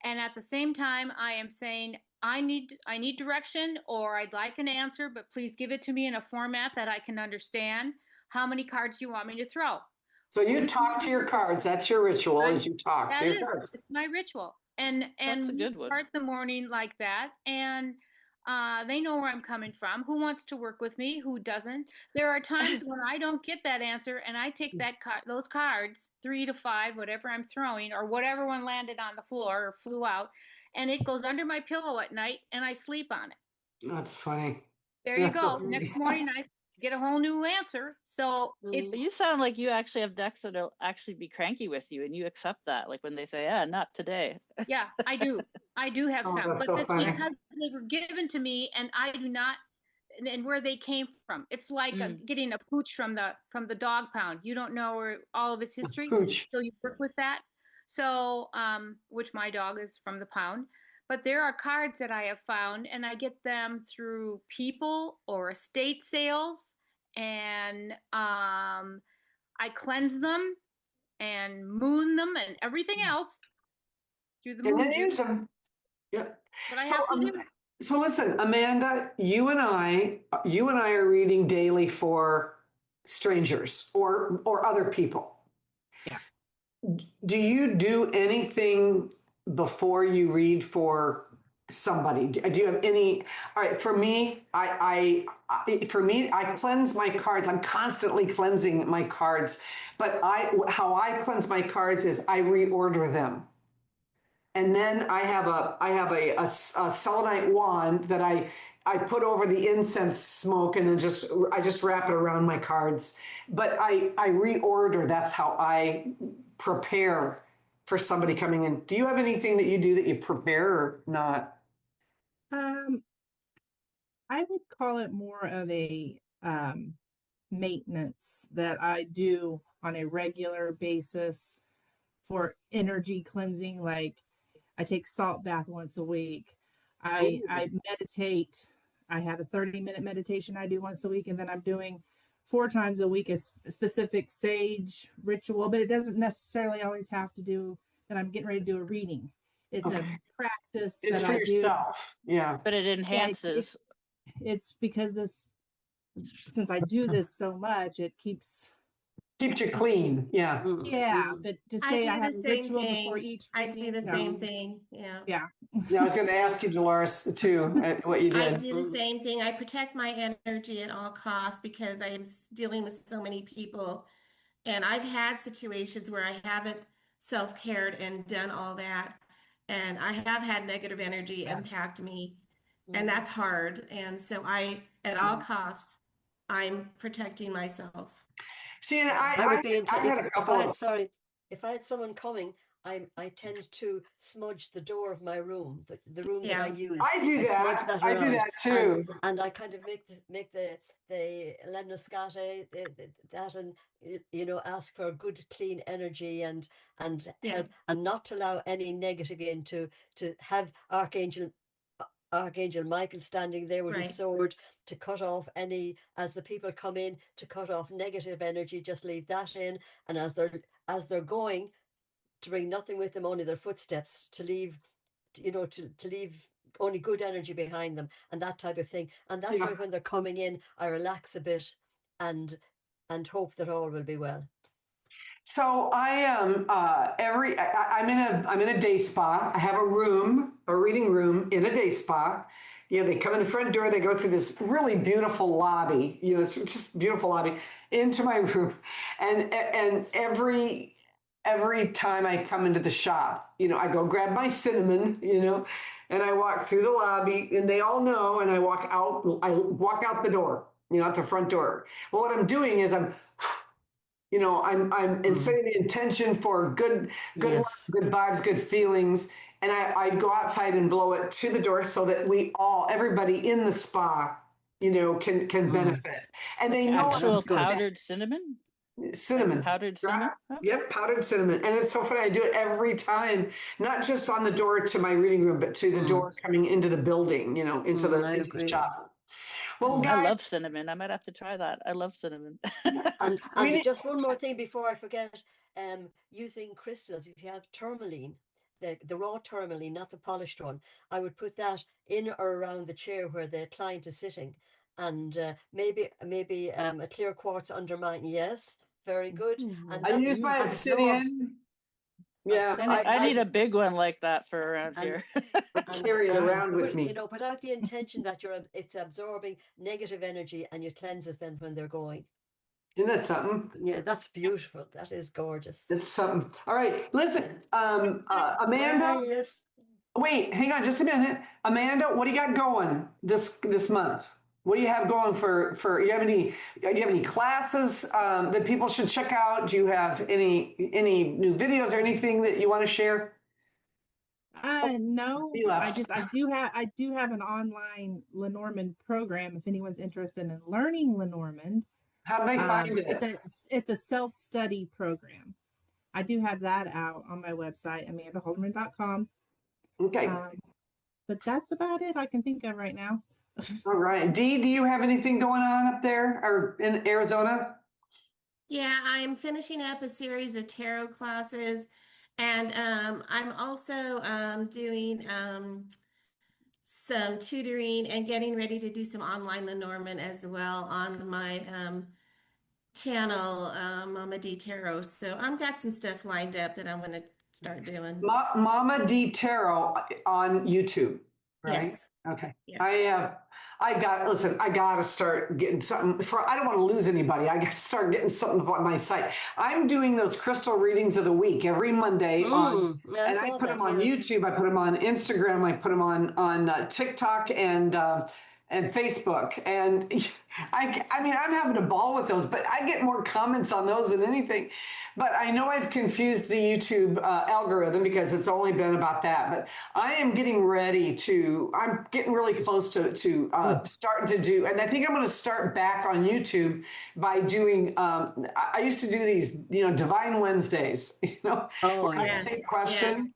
And at the same time, I am saying, I need direction, or I'd like an answer, but please give it to me in a format that I can understand. How many cards do you want me to throw?
So you talk to your cards. That's your ritual, is you talk to your cards.
It's my ritual. And
That's a
we
good one.
start the morning like that, and they know where I'm coming from. Who wants to work with me? Who doesn't? There are times when I don't get that answer, and I take those cards, 3 to 5, whatever I'm throwing, or whatever one landed on the floor or flew out, and it goes under my pillow at night, and I sleep on it.
That's funny.
There you
That's so
go.
funny.
Next morning, I get a whole new answer. So it's
You sound like you actually have decks that'll actually be cranky with you, and you accept that. Like when they say, "Yeah, not today."
yeah, I do. I do have
Oh,
some,
that's
but
so
that's
funny.
because they were given to me, and I do not, and where they came from. It's like getting a pooch from the dog pound. You don't know where all of his history,
Pooch.
so you work with that. So, which my dog is from the pound. But there are cards that I have found, and I get them through people or estate sales, and I cleanse them and moon them and everything else through the
And
moon
then use
juice.
them. Yeah.
But I
So,
have to do.
so listen, Amanda, you and I are reading daily for strangers or other people.
Yeah.
Do you do anything before you read for somebody? Do you have any? All right, for me, I cleanse my cards. I'm constantly cleansing my cards, but how I cleanse my cards is I reorder them. And then I have a selenite wand that I put over the incense smoke, and then I just wrap it around my cards. But I reorder. That's how I prepare for somebody coming in. Do you have anything that you do that you prepare or not?
I would call it more of a maintenance that I do on a regular basis for energy cleansing. Like I take salt bath once a week. I meditate. I have a 30-minute meditation I do once a week, and then I'm doing 4 times a week a specific sage ritual, but it doesn't necessarily always have to do that I'm getting ready to do a reading. It's a practice
It's
that
for
I do.
yourself. Yeah.
But it enhances.
It's because since I do this so much, it keeps
you clean. Yeah.
but to
I
say
do
I have
the
a
same
ritual before
thing.
each
I do
reading,
the
no.
same thing. Yeah.
Yeah.
Yeah, I was going to ask you, Dolores, too, what you
I
did.
do the same thing. I protect my energy at all costs because I am dealing with so many people. And I've had situations where I haven't self-cared and done all that. And I have had negative energy impact me. And that's hard. And so at all costs, I'm protecting myself.
See, and
I would be
I had a couple of.
if I had someone coming, I tend to smudge the door of my room, the room that I
Yeah.
use.
I do that.
Smudge that
I do
around,
that too.
and I kind of make the lemniscate that, and ask for good clean energy and
Yes.
help, and not to allow any negative in, to have Archangel Michael standing there with his
Right.
sword to cut off any, as the people come in, to cut off negative energy. Just leave that in, and as they're going, to bring nothing with them, only their footsteps, to leave, to leave only good energy behind them, and that type of thing. And that way, when they're coming in, I relax a bit and hope that all will be well.
So I am I'm in a day spa. I have a reading room in a day spa. They come in the front door, they go through this really beautiful lobby. It's just beautiful lobby into my room. And every time I come into the shop, I go grab my cinnamon, and I walk through the lobby, and they all know, and I walk out the door, out the front door. Well, what I'm doing is I'm setting the intention for good
Yes.
luck, good vibes, good feelings. And I go outside and blow it to the door so that everybody in the spa, can benefit. And they know
Actual
it's good.
powdered cinnamon?
Cinnamon.
Like powdered cinnamon? Okay.
Yep, powdered cinnamon. And it's so funny. I do it every time, not just on the door to my reading room, but to the door coming into the building, into the shop. Well,
I
guys,
love cinnamon. I might have to try that. I love cinnamon.
And just one more thing before I forget, using crystals. If you have tourmaline, the raw tourmaline, not the polished one. I would put that in or around the chair where the client is sitting, and maybe a clear quartz undermine. Yes, very good. And
I
that
use my
absorbs.
obsidian. Yeah,
I need a big one like that for around
And-
here.
carry it around with me.
without the intention that it's absorbing negative energy, and you cleanse it then when they're going.
Isn't that something?
Yeah, that's beautiful. That is gorgeous.
That's something. All right, listen, Amanda.
Yes.
Wait, hang on just a minute. Amanda, what do you got going this month? What do you have going for do you have any classes that people should check out? Do you have any new videos or anything that you want to share?
No,
He left.
I do have an online Lenormand program if anyone's interested in learning Lenormand.
How do they find it?
It's a self-study program. I do have that out on my website, amandaholderman.com.
Okay.
But that's about it I can think of right now.
All right. Dee, do you have anything going on up there or in Arizona?
Yeah, I'm finishing up a series of tarot classes, and I'm also doing some tutoring and getting ready to do some online Lenormand as well on my channel, Mama D Tarot. So I've got some stuff lined up that I'm going to start doing.
Mama D Tarot on YouTube, right?
Yes.
Okay.
Yes.
I got to start getting something I don't want to lose anybody. I got to start getting something on my site. I'm doing those crystal readings of the week every Monday and I put them on YouTube. I put them on Instagram. I put them on TikTok and Facebook. And I mean, I'm having a ball with those, but I get more comments on those than anything. But I know I've confused the YouTube algorithm because it's only been about that. But I am getting ready I'm getting really close to starting to do, and I think I'm going to start back on YouTube by doing, I used to do these, Devine Wednesdays, where I take questions.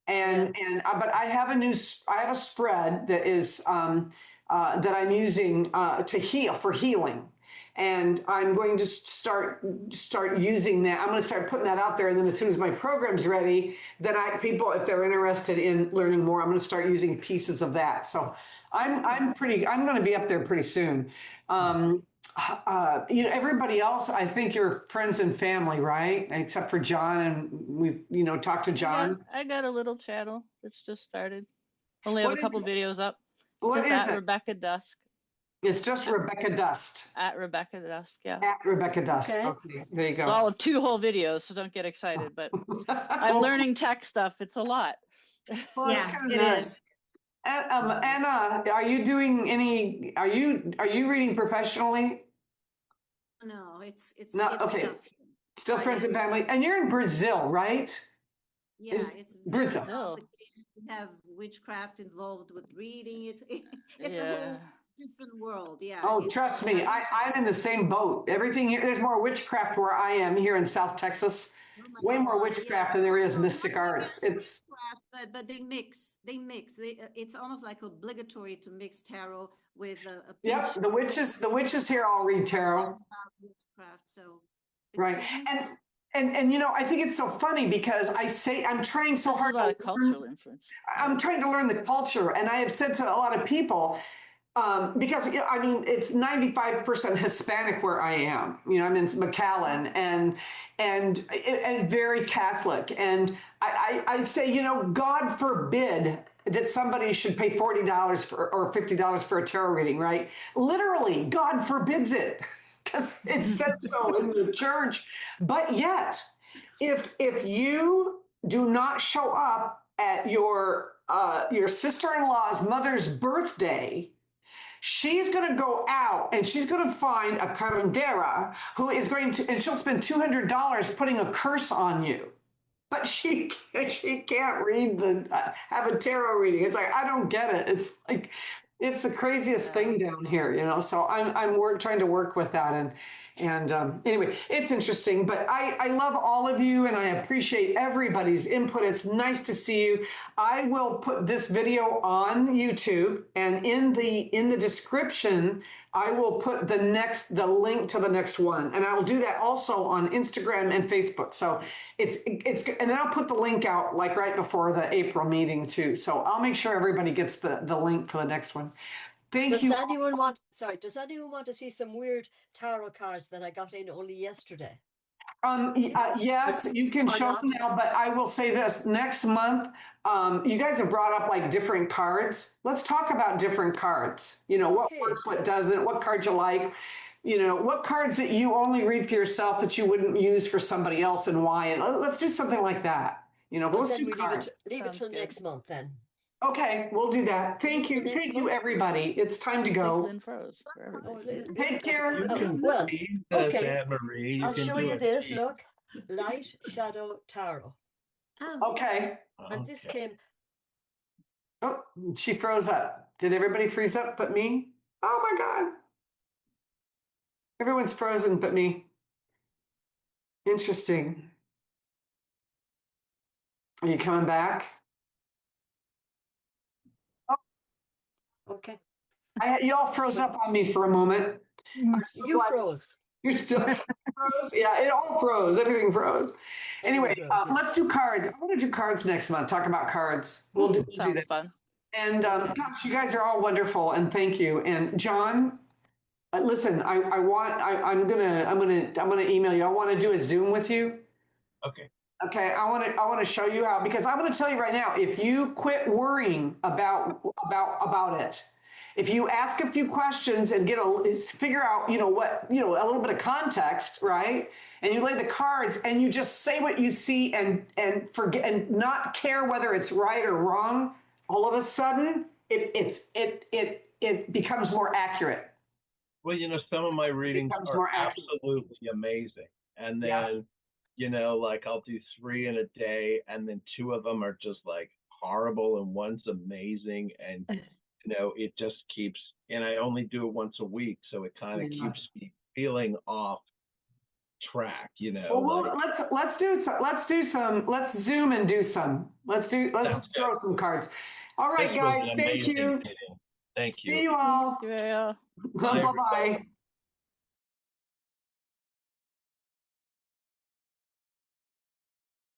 But I have a spread that is, that I'm using to heal for healing. And I'm going to start using that. I'm going to start putting that out there. And then as soon as my program's ready, then people, if they're interested in learning more, I'm going to start using pieces of that. So I'm going to be up there pretty soon. Everybody else, I think you're friends and family, right? Except for John, and we've, talked to John.
I got a little channel that's just started. Only have
What
a couple
is
videos up.
What
Just
is it?
Rebecca Dusk.
It's just Rebecca Dust.
At Rebecca Dusk, yeah.
At Rebecca Dust.
Okay.
Okay, there you go.
It's all of 2 whole videos, so don't get excited. But I'm learning tech stuff. It's a lot.
Well,
Yeah,
kind of
it
nice.
is.
Anna, are you doing any? Are you reading professionally?
No, it's
No,
it's
okay.
tough.
Still friends and
Yeah,
family, and you're in Brazil, right?
Yeah,
Is
it's
Brazil.
very complicated. We have witchcraft involved with reading. It's a
Yeah.
whole different world. Yeah.
Oh,
it's
trust me, I'm in the same boat. Everything here, there's more witchcraft where I am here in South Texas.
Oh my
Way more
God,
witchcraft
yeah.
than there is
No,
mystic
not really
arts. It's
witchcraft, but they mix. It's almost like obligatory to mix tarot with a
yep.
pinch
The
of
witches here all read tarot,
witchcraft. So
right?
excuse me?
And I think it's so funny because I'm trying so
There's a
hard
lot
to
of cultural influence.
I'm trying to learn the culture, and I have said to a lot of people, because I mean it's 95% Hispanic where I am. I'm in McAllen, and very Catholic, and I say, God forbid that somebody should pay $40 or $50 for a tarot reading, right? Literally, God forbids it because it says so in the church. But yet, if you do not show up at your sister-in-law's mother's birthday, she's going to go out and she's going to find a curandera who is going to, and she'll spend $200 putting a curse on you. But she can't read have a tarot reading. It's like, I don't get it. It's like, it's the craziest thing down here, So I'm trying to work with that. And anyway, it's interesting, but I love all of you and I appreciate everybody's input. It's nice to see you. I will put this video on YouTube, and in the description I will put the link to the next one, and I will do that also on Instagram and Facebook. So and then I'll put the link out like right before the April meeting too. So I'll make sure everybody gets the link for the next one. Thank
Does
you.
anyone want to see some weird tarot cards that I got in only yesterday?
Yes, you can
Or
show
not?
them now, but I will say this, next month, you guys have brought up like different cards. Let's talk about different cards. You know, what
Okay.
works, what doesn't, what cards you like, you know, what cards that you only read for yourself that you wouldn't use for somebody else and why. And let's do something like that. You know, but let's
Then
do
we
cards.
leave it
Sounds
till
good.
next month then.
Okay, we'll do that.
Leave
Thank
it till
you.
next
Thank you,
month.
everybody. It's time to
I think
go.
Lynn froze for everybody.
Take care.
You can
Well,
read this,
okay.
Anne Marie. You
I'll
can
show
do
you
it.
this. Look, light, shadow, tarot.
Oh,
Okay.
And this
Okay.
came.
Oh, she froze up. Did everybody freeze up but me? Oh my God. Everyone's frozen but me. Interesting. Are you coming back?
Okay.
Y'all froze up on me for a moment. I'm so
You
glad
froze.
You're still froze. Yeah, it all froze. Everything froze. Anyway,
Everything froze, yeah.
let's do cards. I want to do cards next month. Talk about cards. We'll do
Sounds
that.
fun.
And gosh, you guys are all wonderful, and thank you. And John, listen, I'm gonna email you. I want to do a Zoom with you.
Okay.
Okay, I want to show you how, because I'm going to tell you right now, if you quit worrying about it, if you ask a few questions and figure out, a little bit of context, right? And you lay the cards and you just say what you see and forget and not care whether it's right or wrong, all of a sudden it becomes more accurate.
Well, some of my readings
becomes
are
more accurate.
absolutely amazing. And
Yeah.
then, like I'll do 3 in a day, and then 2 of them are just like horrible, and one's amazing. And, it just keeps, and I only do it once a week. So it kind of
Yeah.
keeps me feeling off track,
Well,
like,
let's Zoom and do some. Let's
Sounds
throw some cards. All right,
this was
guys.
an
Thank
amazing
you.
meeting. Thank
See
you.
you all.
Yeah.
Bye bye.